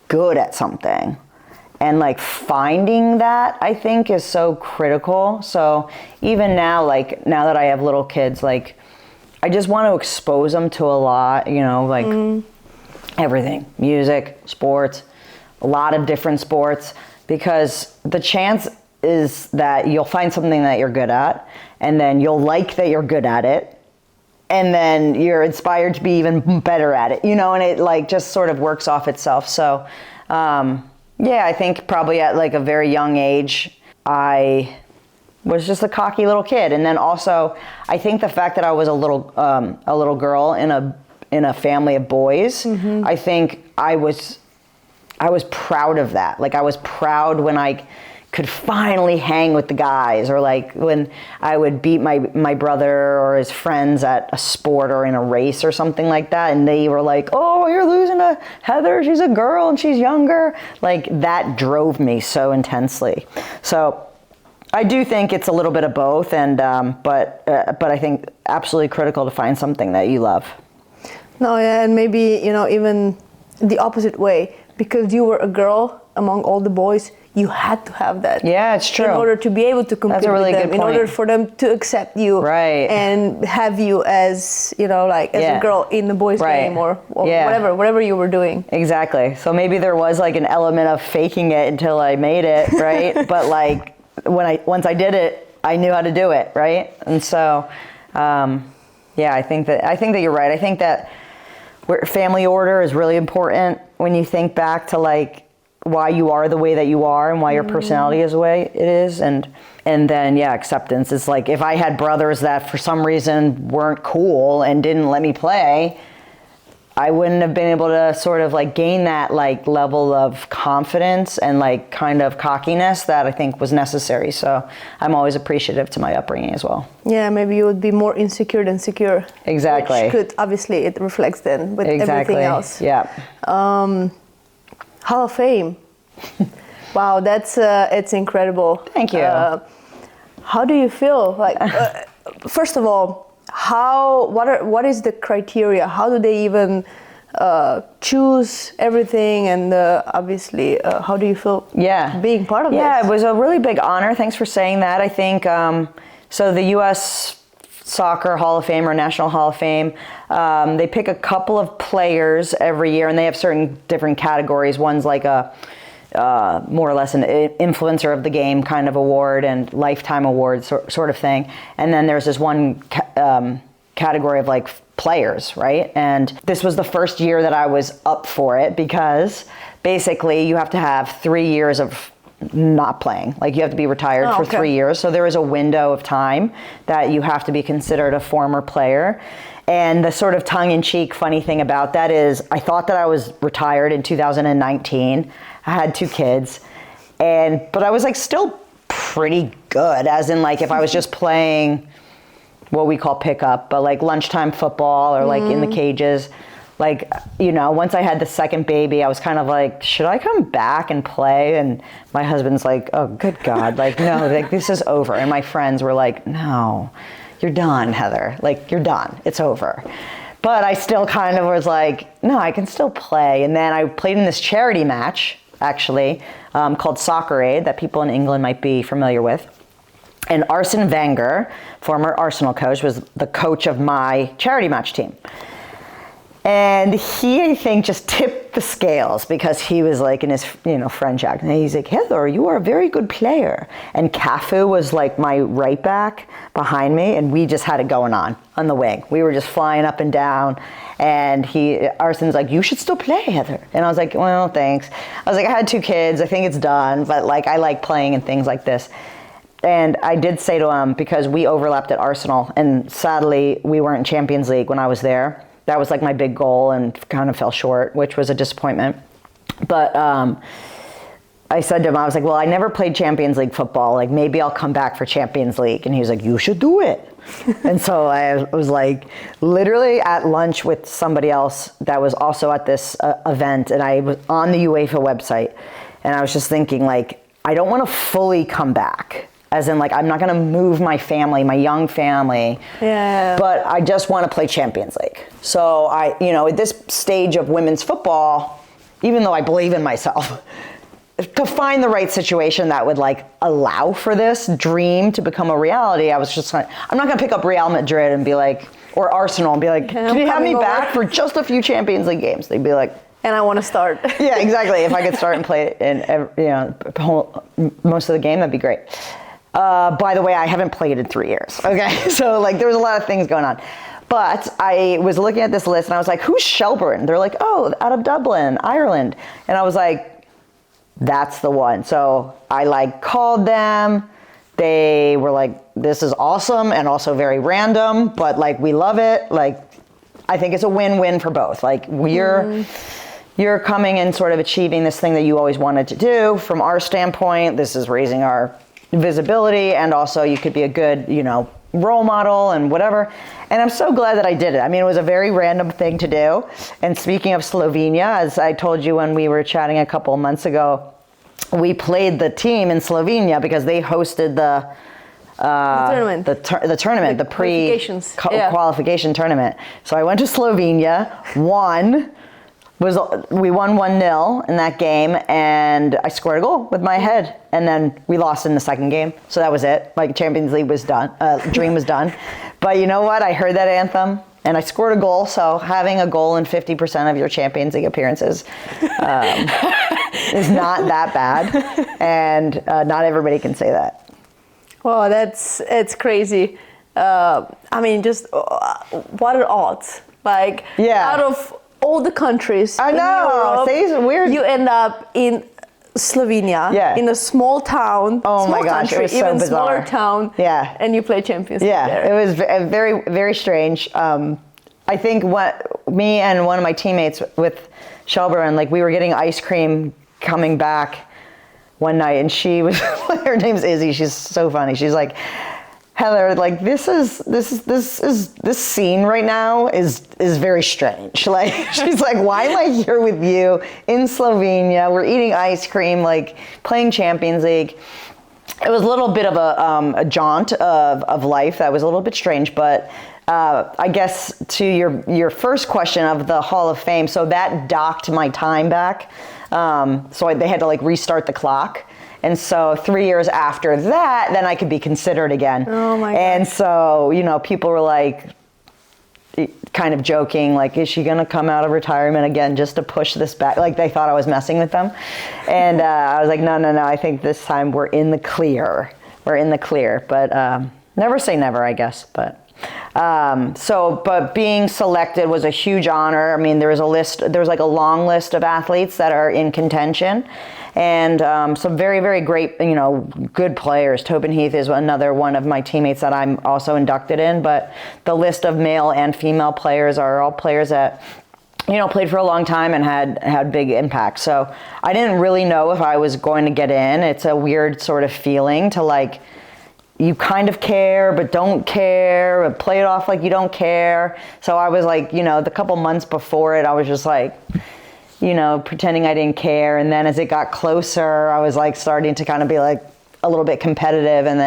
good at something. And like finding that, I think, is so critical. So even now, like now that I have little kids, like I just want to expose them to a lot, everything, music, sports, a lot of different sports, because the chance is that you'll find something that you're good at, and then you'll like that you're good at it, and then you're inspired to be even better at it, and it like just sort of works off itself. So, I think probably at like a very young age, I was just a cocky little kid. And then also, I think the fact that I was a little girl in a family of boys, I think I was proud of that. Like I was proud when I could finally hang with the guys, or like when I would beat my brother or his friends at a sport or in a race or something like that, and they were like, oh, you're losing to Heather, she's a girl and she's younger. Like that drove me so intensely. So I do think it's a little bit of both, and but I think absolutely critical to find something that you love. No, yeah, and maybe even the opposite way, because you were a girl among all the boys, you had to have that. Yeah, it's true. In order to be able to compete with them, in order for them to accept you, and have you as a girl in the boys' game or whatever you were doing. Exactly. So maybe there was like an element of faking it until I made it, right? But like once I did it, I knew how to do it, right? And so, I think that you're right. I think that family order is really important when you think back to like why you are the way that you are and why your personality is the way it is, and then acceptance. It's like if I had brothers that for some reason weren't cool and didn't let me play, I wouldn't have been able to sort of like gain that like level of confidence and like kind of cockiness that I think was necessary. So I'm always appreciative to my upbringing as well. Yeah, maybe you would be more insecure than secure. Exactly. Which could, obviously, it reflects then with everything else. Yeah. Hall of Fame. Wow, that's it's incredible. Thank you. How do you feel? Like, first of all, what is the criteria? How do they even choose everything? And obviously, how do you feel being part of this? Yeah, it was a really big honor. Thanks for saying that. I think, so the U.S. Soccer Hall of Fame or National Hall of Fame, they pick a couple of players every year, and they have certain different categories. One's like a more or less an influencer of the game kind of award and lifetime award sort of thing. And then there's this one category of like players, right? And this was the first year that I was up for it, because basically you have to have 3 years of not playing. Like you have to be retired for 3 years. So there is a window of time that you have to be considered a former player. And the sort of tongue-in-cheek funny thing about that is I thought that I was retired in 2019. I had 2 kids, but I was like still pretty good, as in like if I was just playing what we call pickup, but like lunchtime football or like in the cages, like, once I had the second baby, I was kind of like, should I come back and play? And my husband's like, oh, good God, like, no, like this is over. And my friends were like, no, you're done, Heather. Like, you're done. It's over. But I still kind of was like, no, I can still play. And then I played in this charity match, actually, called Soccer Aid, that people in England might be familiar with. And Arsene Wenger, former Arsenal coach, was the coach of my charity match team. And he, I think, just tipped the scales because he was like in his, French accent. And he's like, Heather, you are a very good player. And Cafu was like my right back behind me, and we just had it going on the wing. We were just flying up and down. And Arsene's like, you should still play, Heather. And I was like, well, thanks. I was like, I had 2 kids. I think it's done. But like, I like playing and things like this. And I did say to him, because we overlapped at Arsenal, and sadly, we weren't in Champions League when I was there. That was like my big goal and kind of fell short, which was a disappointment. But I said to him, I was like, well, I never played Champions League football. Like, maybe I'll come back for Champions League. And he was like, you should do it. And so I was like literally at lunch with somebody else that was also at this event. And I was on the UEFA website. And I was just thinking, like, I don't want to fully come back. As in, like, I'm not going to move my family, my young family. Yeah. But I just want to play Champions League. So at this stage of women's football, even though I believe in myself, to find the right situation that would like allow for this dream to become a reality, I was just like, I'm not going to pick up Real Madrid and be like, or Arsenal and be like, can you have me back for just a few Champions League games? They'd be like, and I want to start. Yeah, exactly. If I could start and play in most of the game, that'd be great. By the way, I haven't played in 3 years. Okay, so like there was a lot of things going on. But I was looking at this list and I was like, who's Shelburne? They're like, oh, out of Dublin, Ireland. And I was like, that's the one. So I like called them. They were like, this is awesome and also very random, but like we love it. Like, I think it's a win-win for both. Like you're coming and sort of achieving this thing that you always wanted to do. From our standpoint, this is raising our visibility, and also you could be a good, role model and whatever. And I'm so glad that I did it. I mean, it was a very random thing to do. And speaking of Slovenia, as I told you when we were chatting a couple of months ago, we played the team in Slovenia because they hosted the tournament, the pre-qualification tournament. So I went to Slovenia, we won 1-0 in that game, and I scored a goal with my head, and then we lost in the second game. So that was it. My Champions League was done. Dream was done. But you know what? I heard that anthem, and I scored a goal. So having a goal in 50% of your Champions League appearances is not that bad, and not everybody can say that. Well, it's crazy. I mean, just what are odds? Like, out of all the countries I know. in Europe, weird. You end up in Slovenia, in a small town, small my gosh, country, it was so even bizarre. smaller town, and you play Champions League there. It was very, very strange. I think me and one of my teammates with Shelburne, like we were getting ice cream coming back one night, and she was, her name's Izzy, she's so funny. She's like, Heather, like this scene right now is very strange. Like she's like, why am I here with you in Slovenia? We're eating ice cream, like playing Champions League. It was a little bit of a jaunt of life that was a little bit strange, but I guess to your first question of the Hall of Fame, so that docked my time back. So they had to like restart the clock. And so 3 years after that, then I could be considered again. Oh my God. And so, people were like, kind of joking, like, is she going to come out of retirement again just to push this back? Like they thought I was messing with them. And I was like, no, I think this time we're in the clear. But never say never, I guess. But being selected was a huge honor. I mean, there was like a long list of athletes that are in contention, and some very, very great, good players. Tobin Heath is another one of my teammates that I'm also inducted in, but the list of male and female players are all players that, played for a long time and had big impact. So I didn't really know if I was going to get in. It's a weird sort of feeling to like, you kind of care, but don't care, but play it off like you don't care. So I was like, the couple months before it, I was just like, pretending I didn't care. And then as it got closer, I was like starting to kind of be like a little bit competitive. And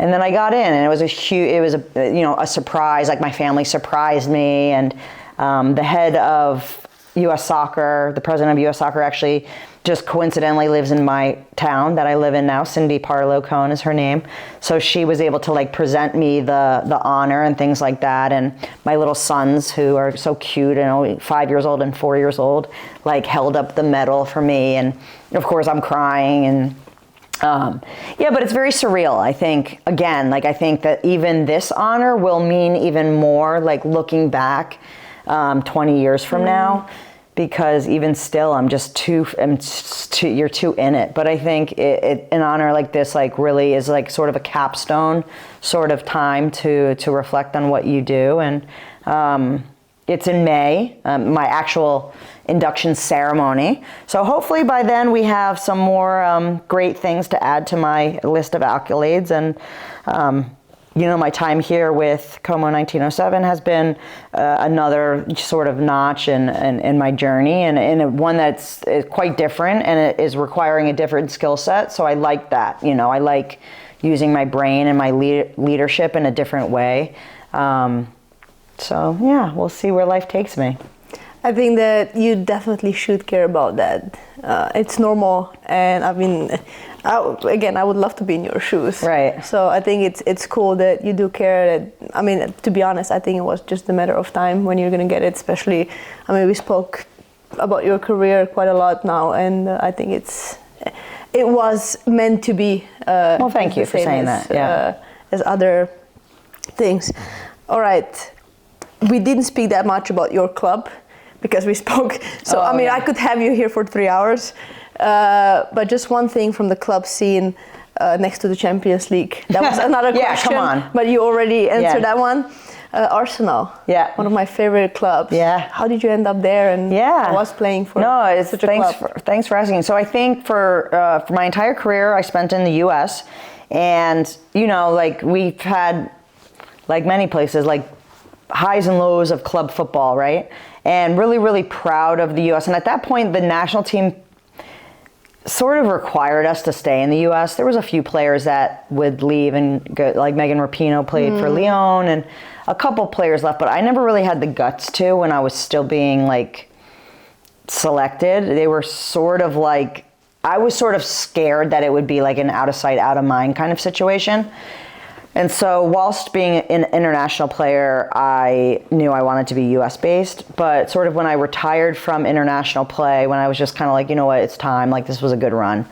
And then I got in, and it was a surprise. Like, my family surprised me, and the head of U.S. Soccer, the president of U.S. Soccer, actually just coincidentally lives in my town that I live in now. Cindy Parlow Cohn is her name. So she was able to like present me the honor and things like that. And my little sons, who are so cute, 5 years old and 4 years old, like held up the medal for me. And of course I'm crying, and but it's very surreal. I think, again, like, I think that even this honor will mean even more, like, looking back 20 years from now, because even still, you're too in it. But I think an honor like this, like, really is like sort of a capstone sort of time to reflect on what you do. And it's in May, my actual induction ceremony. So hopefully by then we have some more great things to add to my list of accolades. And my time here with Como 1907 has been another sort of notch in my journey, and one that's quite different, and it is requiring a different skill set. So I like that. I like using my brain and my leadership in a different way. So yeah, we'll see where life takes me. I think that you definitely should care about that. It's normal, and I would love to be in your shoes. Right. So I think it's cool that you do care. To be honest, I think it was just a matter of time when you're gonna get it. Especially, we spoke about your career quite a lot now, and I think it was meant to be. Well, thank you for saying that. Yeah. As other things. All right. We didn't speak that much about your club, because we spoke. So I could have you here for 3 hours. But just one thing from the club scene next to the Champions League. That was another question. Come on. But you already answered that one. Arsenal. Yeah. One of my favorite clubs. Yeah. How did you end up there? And I was playing for such a club. Thanks for asking. So I think for my entire career, I spent in the U.S. And, like, we've had, like many places, like highs and lows of club football, right? And really, really proud of the U.S. And at that point, the national team sort of required us to stay in the U.S. There was a few players that would leave and go, like Megan Rapinoe played for Lyon, and a couple players left, but I never really had the guts to when I was still being like selected. They were sort of like, I was sort of scared that it would be like an out of sight, out of mind kind of situation. And so whilst being an international player, I knew I wanted to be US based, but sort of when I retired from international play, when I was just kind of like, you know what, it's time, like this was a good run.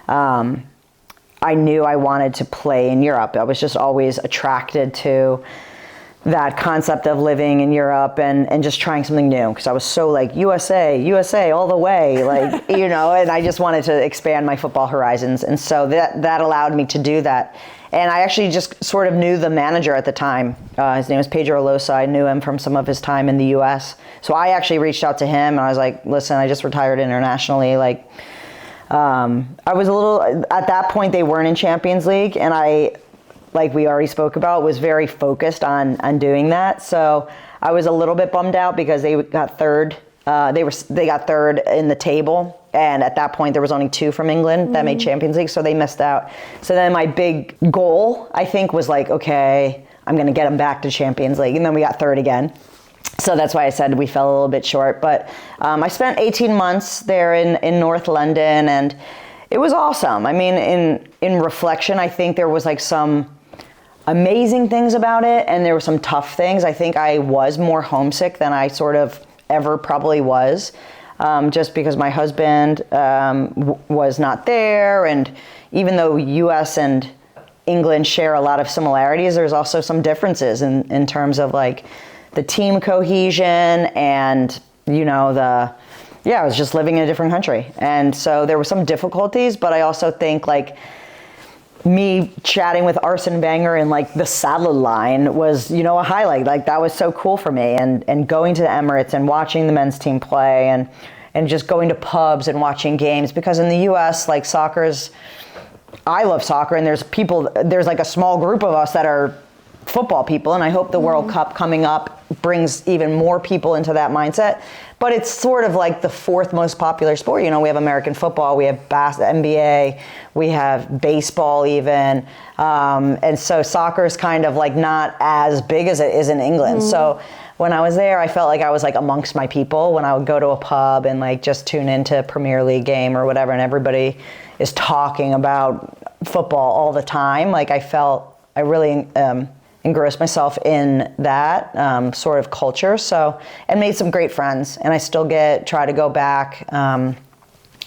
I knew I wanted to play in Europe. I was just always attracted to that concept of living in Europe and just trying something new, because I was so like USA all the way, like, and I just wanted to expand my football horizons. And so that allowed me to do that. And I actually just sort of knew the manager at the time. His name was Pedro Alosa. I knew him from some of his time in the US. So I actually reached out to him and I was like, listen, I just retired internationally. Like, I was a little, at that point they weren't in Champions League, and I, like we already spoke about, was very focused on doing that. So I was a little bit bummed out because they got third. They got third in the table, and at that point there was only 2 from England that made Champions League, so they missed out. So then my big goal, I think, was like, okay, I'm going to get them back to Champions League, and then we got third again. So that's why I said we fell a little bit short. But I spent 18 months there in North London, and it was awesome. I mean, in reflection, I think there was like some amazing things about it, and there were some tough things. I think I was more homesick than I sort of ever probably was, just because my husband was not there, and even though US and England share a lot of similarities, there's also some differences in terms of like the team cohesion and I was just living in a different country, and so there were some difficulties. But I also think like me chatting with Arsene Wenger in like the salad line was, a highlight. Like that was so cool for me, and going to the Emirates and watching the men's team play and just going to pubs and watching games, because in the US, like I love soccer, and there's like a small group of us that are football people, and I hope the World Cup coming up brings even more people into that mindset. But it's sort of like the fourth most popular sport. You know, we have American football, we have NBA, we have baseball even. And so soccer is kind of like not as big as it is in England. So when I was there, I felt like I was like amongst my people when I would go to a pub and like just tune into a Premier League game or whatever, and everybody is talking about football all the time. Like I really engrossed myself in that sort of culture. So, and made some great friends. And I still try to go back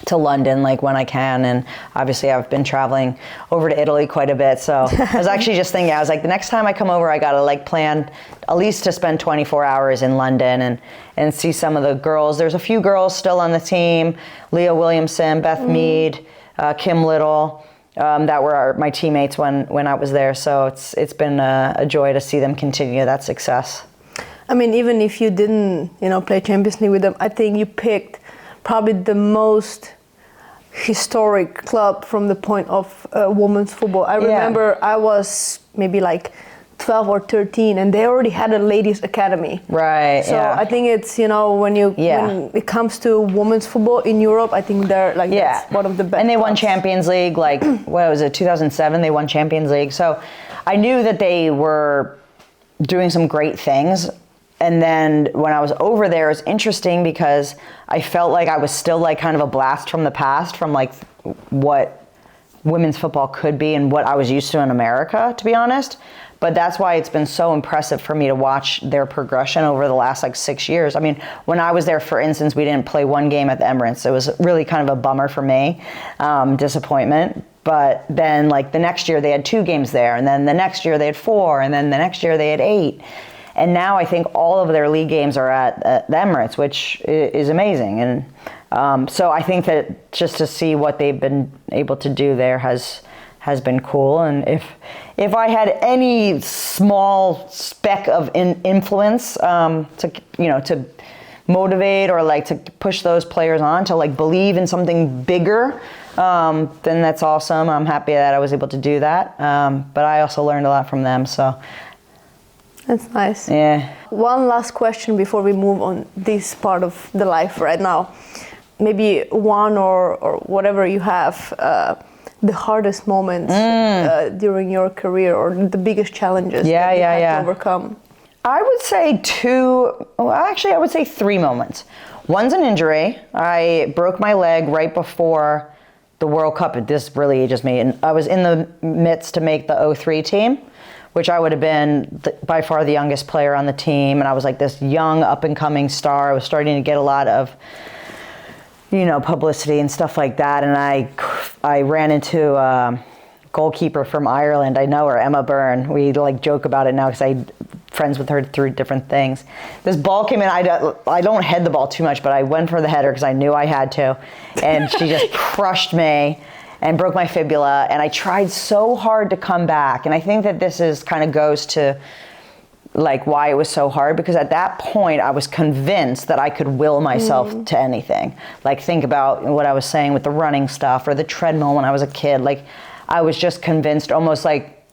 to London like when I can. And obviously I've been traveling over to Italy quite a bit. So I was actually just thinking, I was like, the next time I come over, I got to like plan at least to spend 24 hours in London and see some of the girls. There's a few girls still on the team, Leah Williamson, Beth Mead, Kim Little, that were my teammates when I was there. So it's been a joy to see them continue that success. I mean, even if you didn't, play Champions League with them, I think you picked probably the most historic club from the point of women's football. I remember I was maybe like 12 or 13 and they already had a ladies academy. Right. So I think it's, when it comes to women's football in Europe, I think they're like that's one of the best. And they won clubs. Champions League, like, what was it, 2007? They won Champions League. So I knew that they were doing some great things. And then when I was over there, it was interesting because I felt like I was still like kind of a blast from the past from like what women's football could be and what I was used to in America, to be honest. But that's why it's been so impressive for me to watch their progression over the last like 6 years. I mean, when I was there, for instance, we didn't play one game at the Emirates. It was really kind of a bummer for me, disappointment. But then like the next year they had 2 games there, and then the next year they had 4, and then the next year they had 8. And now I think all of their league games are at the Emirates, which is amazing. And so I think that just to see what they've been able to do there has been cool. And if I had any small speck of influence to motivate or like to push those players on to like believe in something bigger, then that's awesome. I'm happy that I was able to do that. But I also learned a lot from them. So. That's nice. Yeah. One last question before we move on this part of the life right now. Maybe one or whatever you have, the hardest moments during your career or the biggest challenges that you had to overcome. I would say 2, well, actually I would say 3 moments. One's an injury. I broke my leg right before the World Cup. This really ages me. And I was in the midst to make the 2003 team, which I would have been by far the youngest player on the team. And I was like this young up-and-coming star. I was starting to get a lot of, publicity and stuff like that. And I ran into a goalkeeper from Ireland. I know her, Emma Byrne. We like joke about it now because I'm friends with her through different things. This ball came in. I don't head the ball too much, but I went for the header because I knew I had to. And she just crushed me and broke my fibula, and I tried so hard to come back. And I think that this is kind of goes to like why it was so hard, because at that point I was convinced that I could will myself to anything. Like think about what I was saying with the running stuff or the treadmill when I was a kid. Like I was just convinced almost like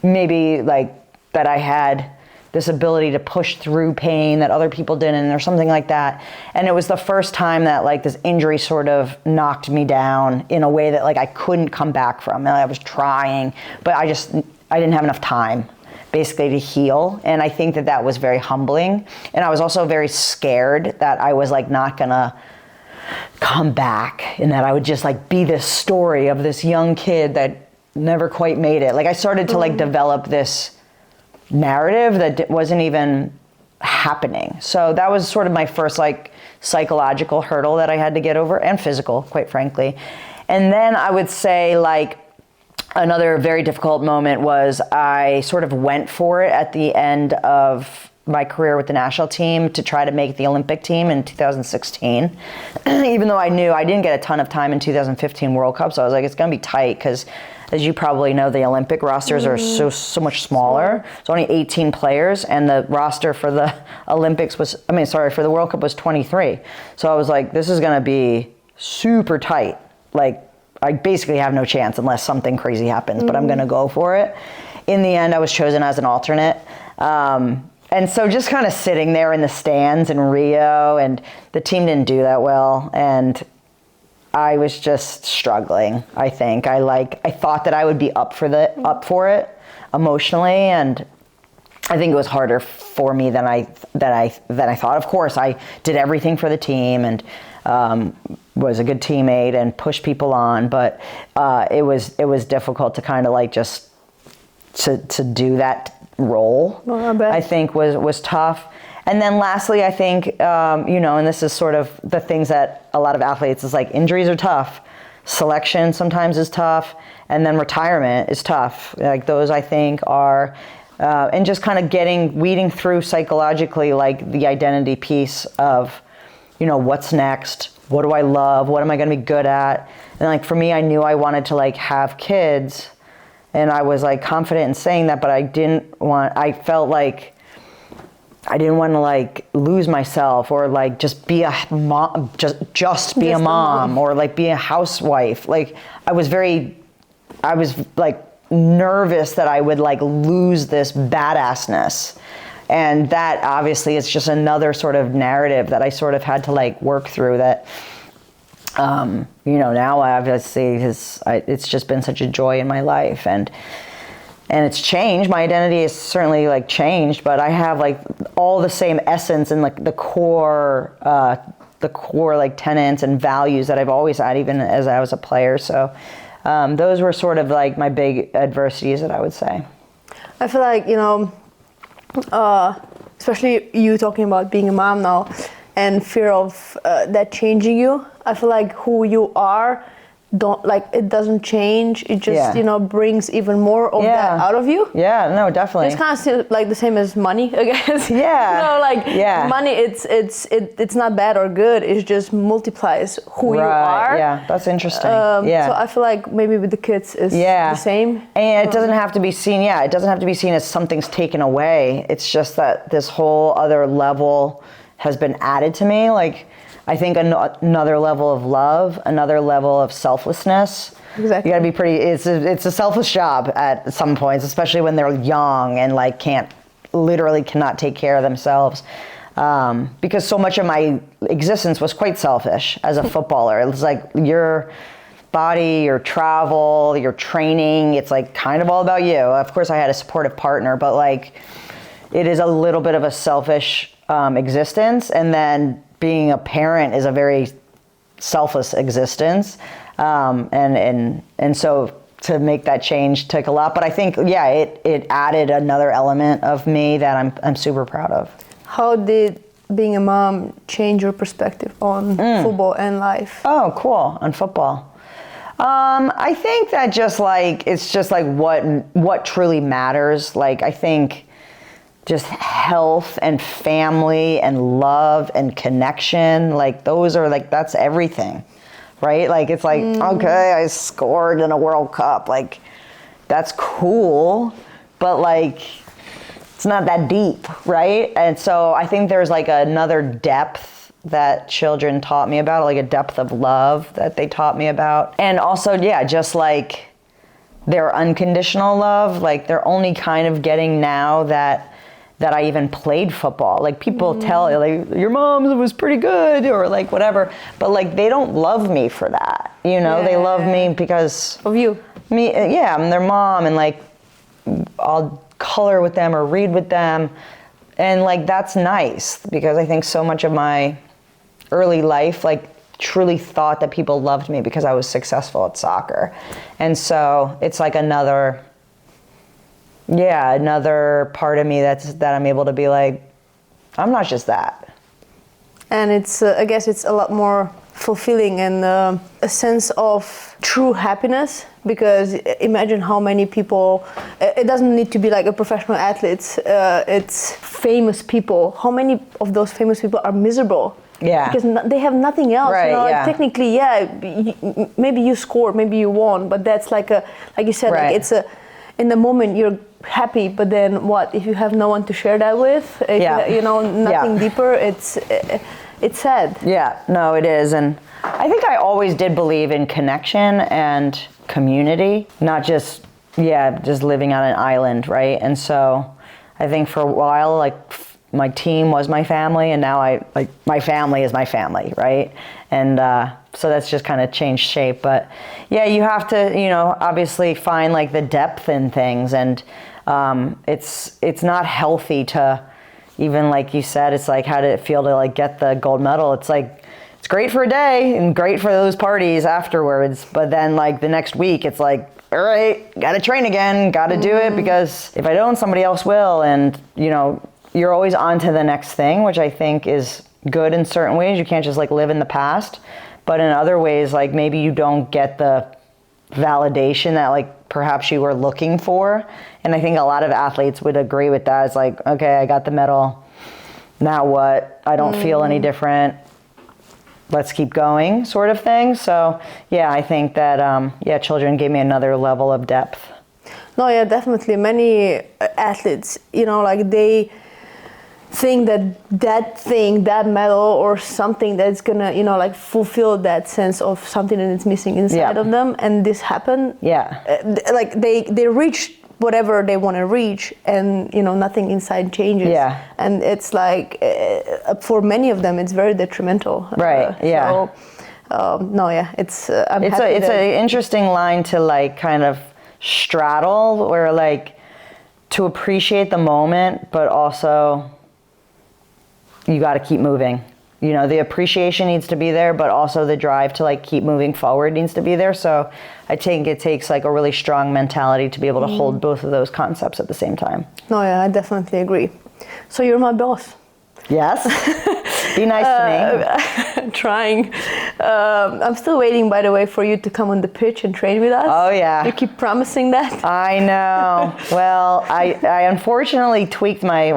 maybe like that I had this ability to push through pain that other people didn't or something like that. And it was the first time that like this injury sort of knocked me down in a way that like I couldn't come back from. And I was trying, but I didn't have enough time basically to heal. And I think that was very humbling. And I was also very scared that I was like not gonna come back and that I would just like be this story of this young kid that never quite made it. Like I started to like develop this narrative that wasn't even happening. So that was sort of my first like psychological hurdle that I had to get over, and physical, quite frankly. And then I would say like another very difficult moment was I sort of went for it at the end of my career with the national team to try to make the Olympic team in 2016. Even though I knew I didn't get a ton of time in 2015 World Cup, so I was like, it's gonna be tight because as you probably know, the Olympic rosters are so much smaller. It's only 18 players, and the roster for the Olympics for the World Cup was 23. So I was like, this is gonna be super tight. Like, I basically have no chance unless something crazy happens, but I'm gonna go for it. In the end, I was chosen as an alternate. And so just kind of sitting there in the stands in Rio, and the team didn't do that well, and I was just struggling. I think I thought that I would be up for it emotionally, and I think it was harder for me than I thought. Of course, I did everything for the team and was a good teammate and pushed people on, but it was difficult to kind of like just to do that role. Well, I bet. I think was tough. And then lastly, I think and this is sort of the things that a lot of athletes is like, injuries are tough, selection sometimes is tough, and then retirement is tough. Like those, I think, are. And just kind of weeding through psychologically, like the identity piece of, what's next? What do I love? What am I going to be good at? And like for me, I knew I wanted to like have kids, and I was like confident in saying that, but I felt like I didn't want to like lose myself or like just be a mom, just be a mom, or like be a housewife. Like I was like nervous that I would like lose this badassness, and that obviously is just another sort of narrative that I sort of had to like work through. That now obviously it's just been such a joy in my life, and it's changed. My identity is certainly like changed, but I have like all the same essence and like the core like tenets and values that I've always had, even as I was a player. So those were sort of like my big adversities that I would say. I feel like, especially you talking about being a mom now and fear of that changing you. I feel like who you are, it doesn't change. It just, brings even more of that out of you. Yeah, no, definitely. It's kind of like the same as money, I guess. Yeah. Money, it's not bad or good. It just multiplies who you are. Yeah, that's interesting. So I feel like maybe with the kids is the same. And it doesn't have to be seen. Yeah, it doesn't have to be seen as something's taken away. It's just that this whole other level has been added to me. Like, I think another level of love, another level of selflessness. Exactly. You got to be pretty. It's a selfless job at some points, especially when they're young and like cannot take care of themselves. Because so much of my existence was quite selfish as a footballer. It was like your body, your travel, your training. It's like kind of all about you. Of course, I had a supportive partner, but like it is a little bit of a selfish existence, and then being a parent is a very selfless existence, and so to make that change took a lot. But I think it added another element of me that I'm super proud of. How did being a mom change your perspective on football and life? Oh, cool. On football. I think that it's just like what truly matters. Like I think just health and family and love and connection, like those are like, that's everything, right? Like it's like, okay, I scored in a World Cup, like that's cool, but like it's not that deep, right? And so I think there's like another depth that children taught me about, like a depth of love that they taught me about. And also, just like their unconditional love, like they're only kind of getting now that I even played football. Like people tell like your mom was pretty good or like whatever, but like they don't love me for that. They love me because of you. I'm their mom, and like I'll color with them or read with them, and like that's nice because I think so much of my early life like truly thought that people loved me because I was successful at soccer, and so it's like another part of me that I'm able to be like, I'm not just that. And it's, I guess it's a lot more fulfilling and a sense of true happiness, because imagine how many people, it doesn't need to be like a professional athlete, it's famous people. How many of those famous people are miserable? Yeah. Because they have nothing else. Right, Like technically, maybe you scored, maybe you won, but that's like you said, right. like it's in the moment you're happy, but then what if you have no one to share that with? If nothing deeper, it's sad. Yeah, no, it is. And I think I always did believe in connection and community, not just living on an island, right? And so I think for a while, like my team was my family, and now my family is my family, right? And so that's just kind of changed shape. But yeah, you have to, obviously find like the depth in things, and it's not healthy to, even like you said, it's like, how did it feel to like get the gold medal? It's like, it's great for a day and great for those parties afterwards, but then like the next week, it's like, all right, gotta train again, gotta do it, because if I don't, somebody else will. And you're always on to the next thing, which I think is good in certain ways. You can't just like live in the past, but in other ways, like maybe you don't get the validation that like perhaps you were looking for. And I think a lot of athletes would agree with that. It's like, okay, I got the medal, now what? I don't feel any different. Let's keep going, sort of thing. So yeah, I think that children gave me another level of depth. No, yeah, definitely. Many athletes, like they think that medal or something that's gonna, like fulfill that sense of something that is missing inside of them, and this happened. Yeah. Like they reach whatever they want to reach, and nothing inside changes. Yeah. And it's like for many of them, it's very detrimental. Right. Yeah. So no, yeah, it's it's an interesting line to like kind of straddle, where like to appreciate the moment, but also you got to keep moving. The appreciation needs to be there, but also the drive to like keep moving forward needs to be there. So I think it takes like a really strong mentality to be able to hold both of those concepts at the same time. No, yeah, I definitely agree. So you're my boss. Yes. Be nice to me. Trying. I'm still waiting, by the way, for you to come on the pitch and train with us. Oh, yeah. You keep promising that. I know. Well, I unfortunately tore my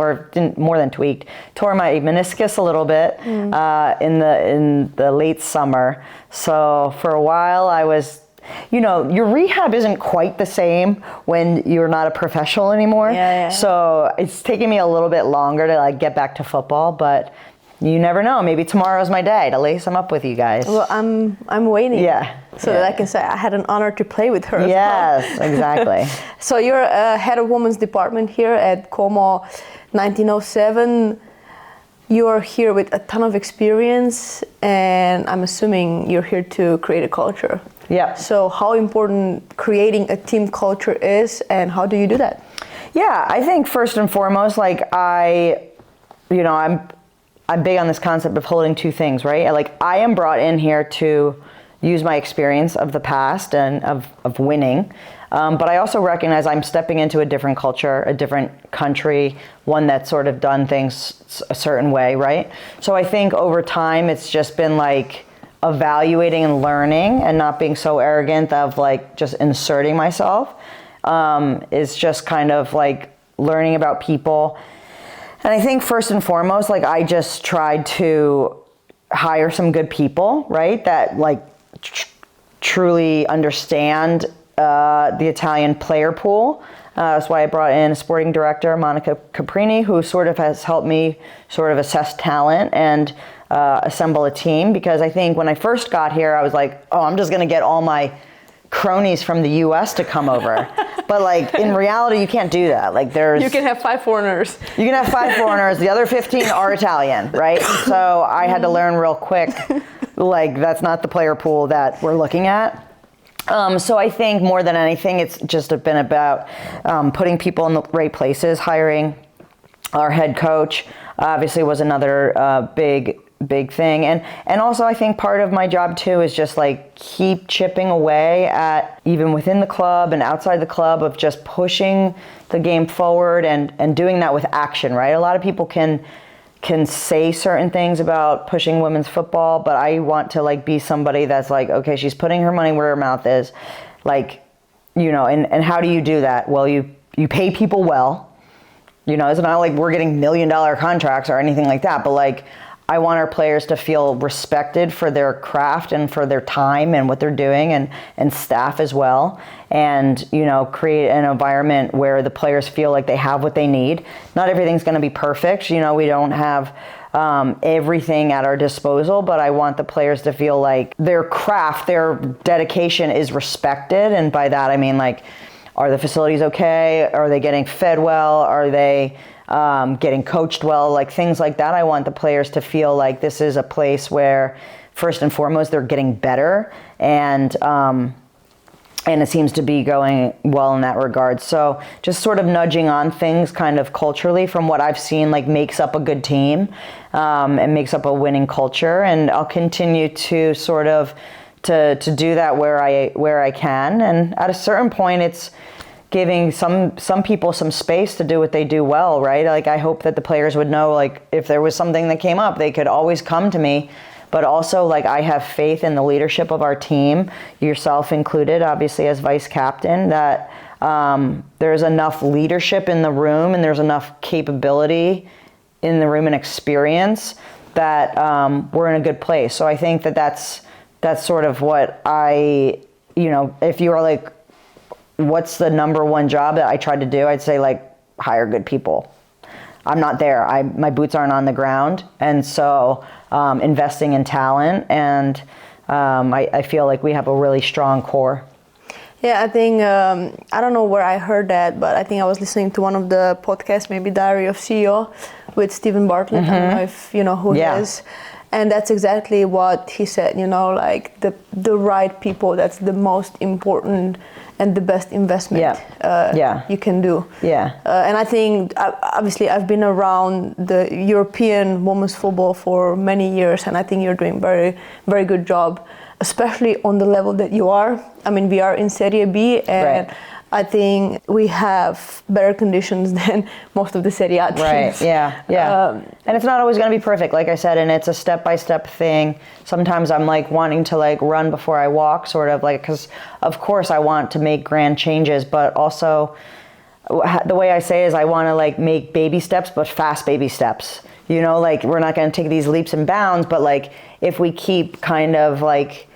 meniscus a little bit in the late summer. So for a while I was, your rehab isn't quite the same when you're not a professional anymore. Yeah. So it's taken me a little bit longer to like get back to football, but you never know. Maybe tomorrow's my day to lace them up with you guys. Well, I'm waiting. Yeah. So that I can say I had an honor to play with her. Yes, exactly. So you're head of women's department here at Como 1907. You're here with a ton of experience, and I'm assuming you're here to create a culture. Yeah. So how important creating a team culture is, and how do you do that? Yeah, I think first and foremost, like I'm big on this concept of holding two things, right? Like I am brought in here to use my experience of the past and of winning. But I also recognize I'm stepping into a different culture, a different country, one that's sort of done things a certain way, right? So I think over time it's just been like evaluating and learning and not being so arrogant of like just inserting myself. Is just kind of like learning about people. And I think first and foremost, like I just tried to hire some good people, right? That like truly understand the Italian player pool. That's why I brought in a sporting director, Dominika Čonč, who sort of has helped me sort of assess talent and assemble a team. Because I think when I first got here, I was like, oh, I'm just gonna get all my cronies from the US to come over. But like in reality, you can't do that. Like you can have 5 foreigners. You can have 5 foreigners. The other 15 are Italian, right? So I had to learn real quick, like that's not the player pool that we're looking at. So I think more than anything, it's just been about putting people in the right places. Hiring our head coach obviously was another big thing. And also I think part of my job too is just like keep chipping away at, even within the club and outside the club, of just pushing the game forward and doing that with action, right? A lot of people can say certain things about pushing women's football, but I want to like be somebody that's like, okay, she's putting her money where her mouth is. Like, and how do you do that? Well, you pay people well. It's not like we're getting $1 million contracts or anything like that, but like I want our players to feel respected for their craft and for their time and what they're doing, and staff as well. And, create an environment where the players feel like they have what they need. Not everything's going to be perfect. We don't have everything at our disposal, but I want the players to feel like their craft, their dedication is respected. And by that, I mean like Are the facilities okay? Are they getting fed well? Are they getting coached well? Like things like that. I want the players to feel like this is a place where, first and foremost, they're getting better, and it seems to be going well in that regard. So just sort of nudging on things kind of culturally from what I've seen, like makes up a good team, and makes up a winning culture. And I'll continue to sort of to do that where I can. And at a certain point, it's giving some people some space to do what they do well, right? Like I hope that the players would know, like if there was something that came up, they could always come to me. But also, like, I have faith in the leadership of our team, yourself included, obviously, as vice captain, that there's enough leadership in the room and there's enough capability in the room and experience that we're in a good place. So I think that that's sort of what if you are like, what's the number one job that I tried to do? I'd say, like, hire good people. I'm not there. My boots aren't on the ground. And so investing in talent, and I feel like we have a really strong core. Yeah, I think, I don't know where I heard that, but I think I was listening to one of the podcasts, maybe Diary of CEO, with Stephen Bartlett. I don't know if you know who he is. And that's exactly what he said, like the right people, that's the most important and the best investment you can do. And I think, obviously, I've been around the European women's football for many years, and I think you're doing very, very good job, especially on the level that you are. I mean, we are in Serie B, and I think we have better conditions than most of the Serie A teams. Right, yeah. And it's not always going to be perfect, like I said, and it's a step-by-step thing. Sometimes I'm like wanting to like run before I walk, sort of like, because of course I want to make grand changes, but also the way I say is I want to like make baby steps, but fast baby steps. Like we're not going to take these leaps and bounds, but like if we keep kind of like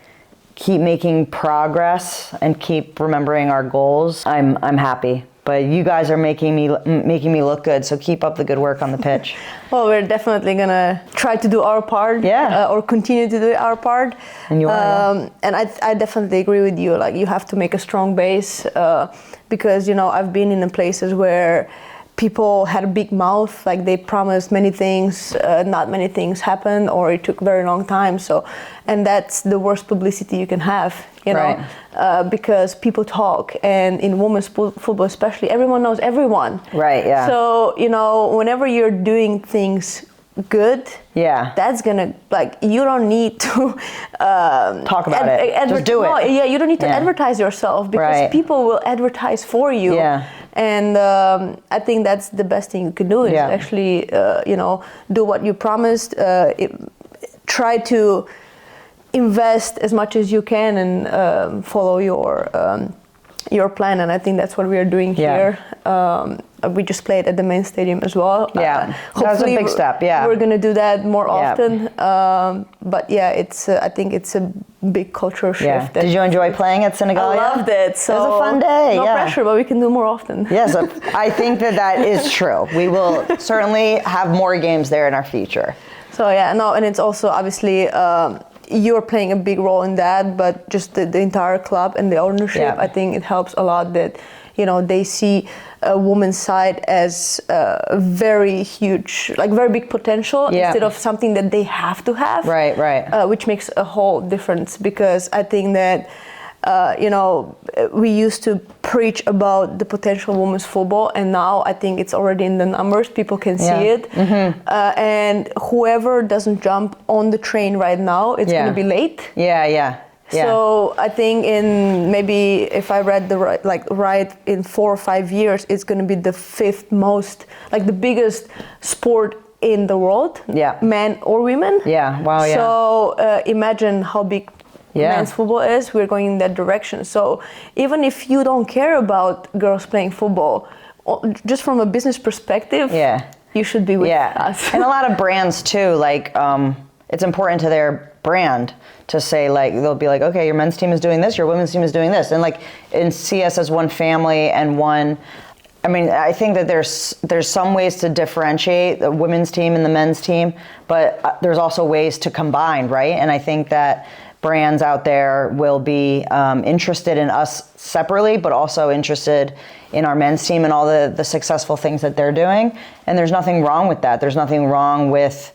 keep making progress and keep remembering our goals, I'm happy. But you guys are making me look good, so keep up the good work on the pitch. Well, we're definitely gonna try to do our part, or continue to do our part. And you are. And I definitely agree with you. Like you have to make a strong base, because I've been in places where people had a big mouth, like they promised many things, not many things happened, or it took very long time. So, and that's the worst publicity you can have, because people talk, and in women's football especially, everyone knows everyone. Right, yeah. So, whenever you're doing things good, that's gonna, like, you don't need to talk about it. Just do it. You don't need to advertise yourself, because people will advertise for you. And I think that's the best thing you can do is actually, do what you promised. Try to invest as much as you can and follow your plan. And I think that's what we are doing here. We just played at the main stadium as well. That's a big step. We're gonna do that more often. But I think it's a big cultural shift. Did you enjoy playing at Senegal? I loved it. So it was a fun day. No pressure, but we can do more often. Yes, I think that is true. We will certainly have more games there in our future. So and it's also obviously you're playing a big role in that, but just the entire club and the ownership, I think it helps a lot that they see a woman's side as a very huge, like very big potential instead of something that they have to have. Right. Which makes a whole difference, because I think that we used to preach about the potential of women's football, and now I think it's already in the numbers. People can see it. And whoever doesn't jump on the train right now, it's going to be late. So I think in maybe, if I read right in 4 or 5 years, it's going to be the 5th most, like the biggest sport in the world, men or women. So imagine how big men's football is. We're going in that direction. So even if you don't care about girls playing football, just from a business perspective, you should be with us. And a lot of brands too, like it's important to their brand to say, like, they'll be like, okay, your men's team is doing this, your women's team is doing this, and like, and see us as one family and one. I mean, I think that there's some ways to differentiate the women's team and the men's team, but there's also ways to combine, right? And I think that brands out there will be interested in us separately, but also interested in our men's team and all the successful things that they're doing. And there's nothing wrong with that. There's nothing wrong with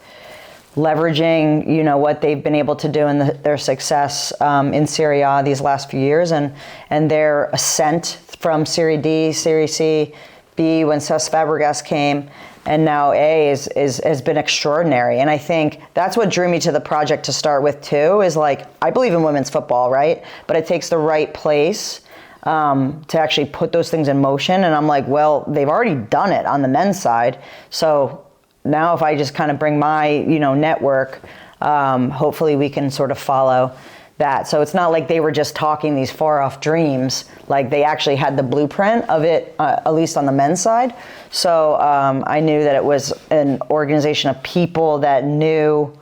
leveraging, you know, what they've been able to do and their success in Serie A these last few years, and their ascent from Serie D, Serie C, B when Cesc Fabregas came, and now A has been extraordinary. And I think that's what drew me to the project to start with too, is like, I believe in women's football, right? But it takes the right place to actually put those things in motion. And I'm like, well, they've already done it on the men's side. So now if I just kind of bring my, you know, network, hopefully we can sort of follow that. So it's not like they were just talking these far off dreams, like they actually had the blueprint of it, at least on the men's side. So I knew that it was an organization of people that knew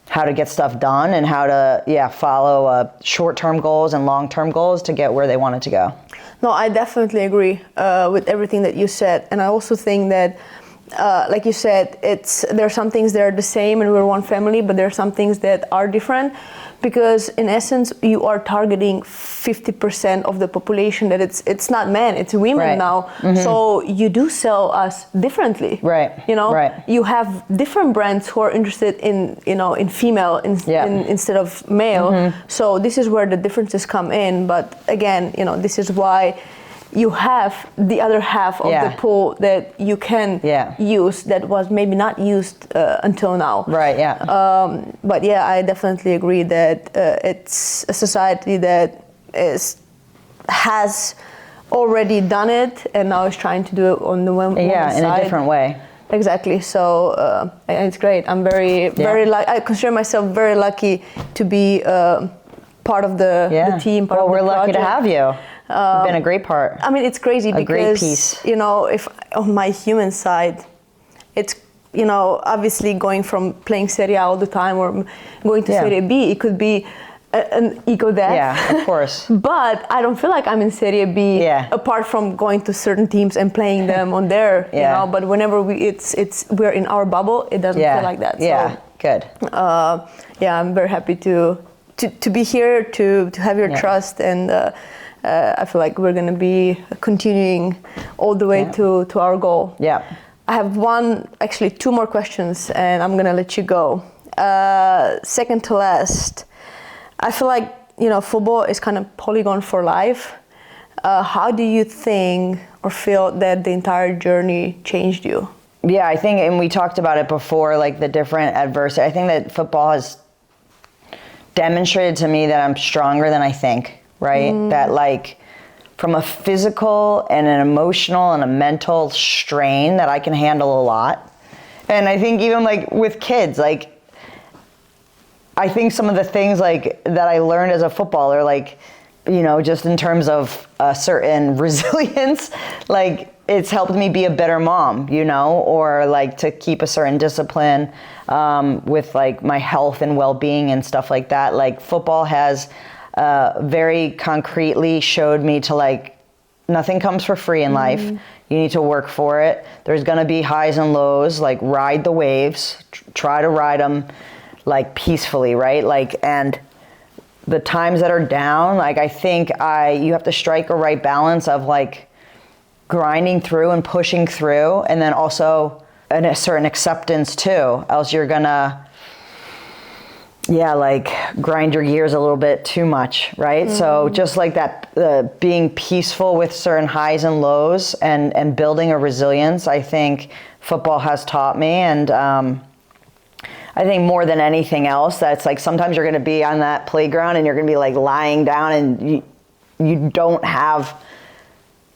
how to get stuff done and how to, follow short-term goals and long-term goals to get where they wanted to go. No, I definitely agree with everything that you said. And I also think that, like you said, there are some things that are the same and we're one family, but there are some things that are different, because in essence you are targeting 50% of the population that it's not men, it's women now. So you do sell us differently, you know. You have different brands who are interested in, you know, in female instead of male. So this is where the differences come in. But again, you know, this is why you have the other half of the pool that you can use that was maybe not used until now. But yeah, I definitely agree that it's a society that has already done it and now is trying to do it on the women's side. In a different way. Exactly. So it's great. I'm very I consider myself very lucky to be part of the team. Part of the we're lucky project. to have you. You've been a great part. I mean, it's crazy because, great piece. You know, if on my human side, it's, you know, obviously going from playing Serie A all the time or going to Serie B, it could be an ego death. Yeah, of course. But I don't feel like I'm in Serie B apart from going to certain teams and playing them on there, you know. But whenever we're in our bubble, it doesn't feel like that. So, good. I'm very happy to be here, to have your trust, and I feel like we're going to be continuing all the way to our goal. I have two more questions, and I'm going to let you go. Second to last, I feel like, you know, football is kind of polygon for life. How do you think or feel that the entire journey changed you? Yeah, I think, and we talked about it before, like the different adversity. I think that football has demonstrated to me that I'm stronger than I think. Right? That like from a physical and an emotional and a mental strain that I can handle a lot. And I think even like with kids, like I think some of the things like that I learned as a footballer, like, you know, just in terms of a certain resilience, like it's helped me be a better mom, you know, or like to keep a certain discipline with like my health and well-being and stuff like that. Like football has very concretely showed me to like, nothing comes for free in life. You need to work for it. There's gonna be highs and lows, like ride the waves, try to ride them like peacefully, right? Like, and the times that are down, like I think you have to strike a right balance of like grinding through and pushing through, and then also a certain acceptance too, else you're gonna like grind your gears a little bit too much, right? So just like that, being peaceful with certain highs and lows and building a resilience, I think football has taught me. And I think more than anything else, that's like sometimes you're gonna be on that playground and you're gonna be like lying down and you don't have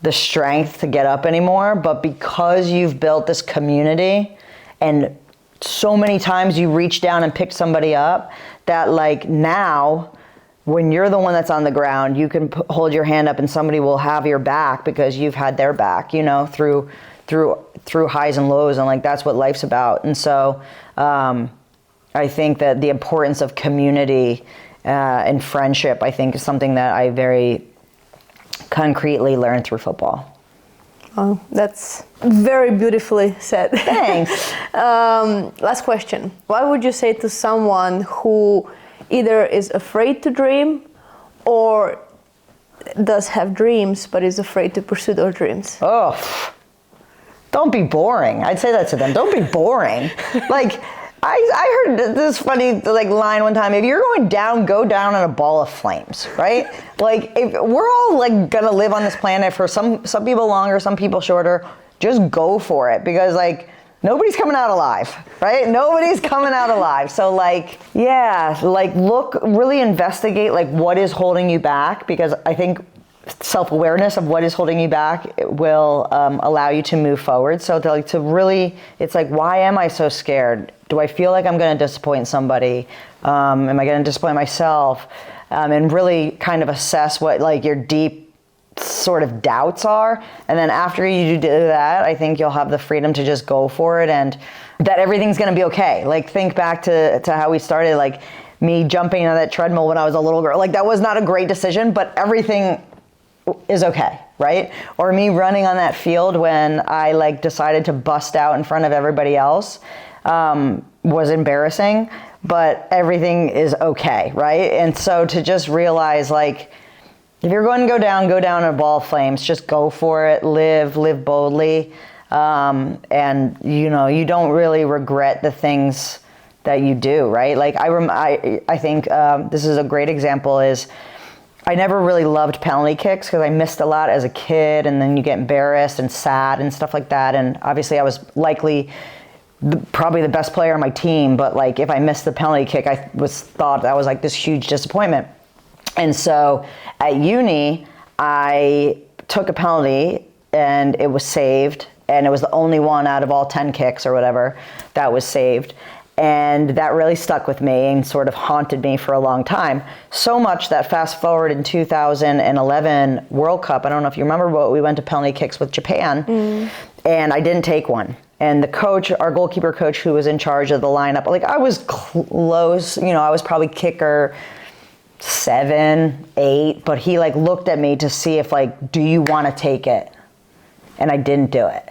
the strength to get up anymore, but because you've built this community and so many times you reach down and pick somebody up, that like now when you're the one that's on the ground, you can hold your hand up and somebody will have your back because you've had their back, you know, through highs and lows, and like that's what life's about. And so I think that the importance of community and friendship, I think, is something that I very concretely learned through football. Oh, that's very beautifully said. Thanks. Last question. What would you say to someone who either is afraid to dream or does have dreams but is afraid to pursue those dreams. Oh, don't be boring. I'd say that to them. Don't be boring. Like, I heard this funny like line one time. If you're going down, go down in a ball of flames, right? Like, if we're all like gonna live on this planet for some people longer, some people shorter, just go for it, because like nobody's coming out alive, right? Nobody's coming out alive. So like, yeah, like look, really investigate like what is holding you back, because I think self-awareness of what is holding you back will allow you to move forward. So to really, it's like, why am I so scared? Do I feel like I'm going to disappoint somebody? Am I going to disappoint myself? And really kind of assess what like your deep sort of doubts are. And then after you do that, I think you'll have the freedom to just go for it, and that everything's going to be okay. Like, think back to how we started, like me jumping on that treadmill when I was a little girl. Like, that was not a great decision, but everything is okay, right? Or me running on that field when I like decided to bust out in front of everybody else, was embarrassing, but everything is okay, right? And so to just realize, like, if you're going to go down in a ball of flames, just go for it, live boldly, and you know, you don't really regret the things that you do, right? Like I think this is a great example is, I never really loved penalty kicks because I missed a lot as a kid, and then you get embarrassed and sad and stuff like that. And obviously I was likely probably the best player on my team, but like if I missed the penalty kick, I thought that was like this huge disappointment. And so at uni, I took a penalty and it was saved, and it was the only one out of all 10 kicks or whatever that was saved. And that really stuck with me and sort of haunted me for a long time. So much that fast forward in 2011 World Cup, I don't know if you remember, but we went to penalty kicks with Japan, and I didn't take one. And the coach, our goalkeeper coach who was in charge of the lineup, like I was close, you know, I was probably kicker 7, 8, but he like looked at me to see if like, do you want to take it? And I didn't do it.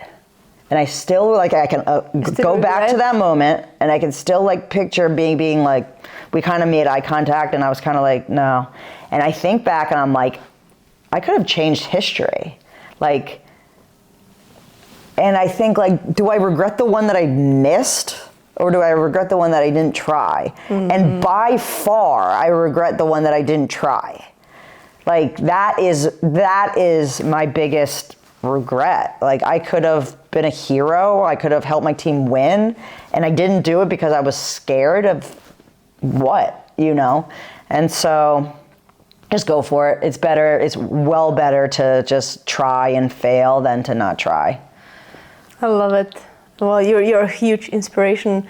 And I still like, I can go back to that moment, and I can still like picture being like, we kind of made eye contact, and I was kind of like, no. And I think back and I'm like, I could have changed history. Like, and I think like, do I regret the one that I missed, or do I regret the one that I didn't try? And by far, I regret the one that I didn't try. Like that is my biggest regret. Like, I could have been a hero, I could have helped my team win, and I didn't do it because I was scared of what, you know? And so just go for it. It's better, it's well better to just try and fail than to not try. I love it. Well, you're a huge inspiration.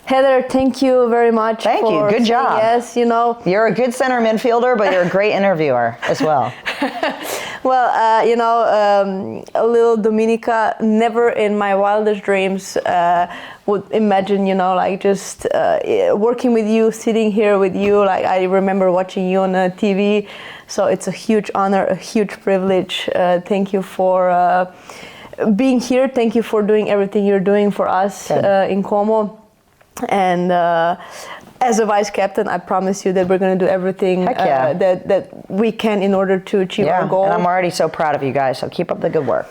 Heather, thank you very much. Thank you. Good job. Yes, you know. You're a good center midfielder, but you're a great interviewer as well. Well, you know, a little Dominika, never in my wildest dreams would imagine, you know, like just working with you, sitting here with you. Like, I remember watching you on TV. So it's a huge honor, a huge privilege. Thank you for being here. Thank you for doing everything you're doing for us in Como. And as a vice captain, I promise you that we're going to do everything that we can in order to achieve our goal. And I'm already so proud of you guys, so keep up the good work.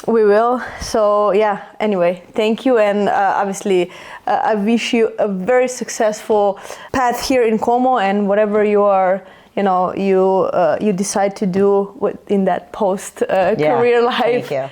We will. So yeah, anyway, thank you. And obviously, I wish you a very successful path here in Como, and whatever you are, you know, you decide to do in that post career life. Thank you.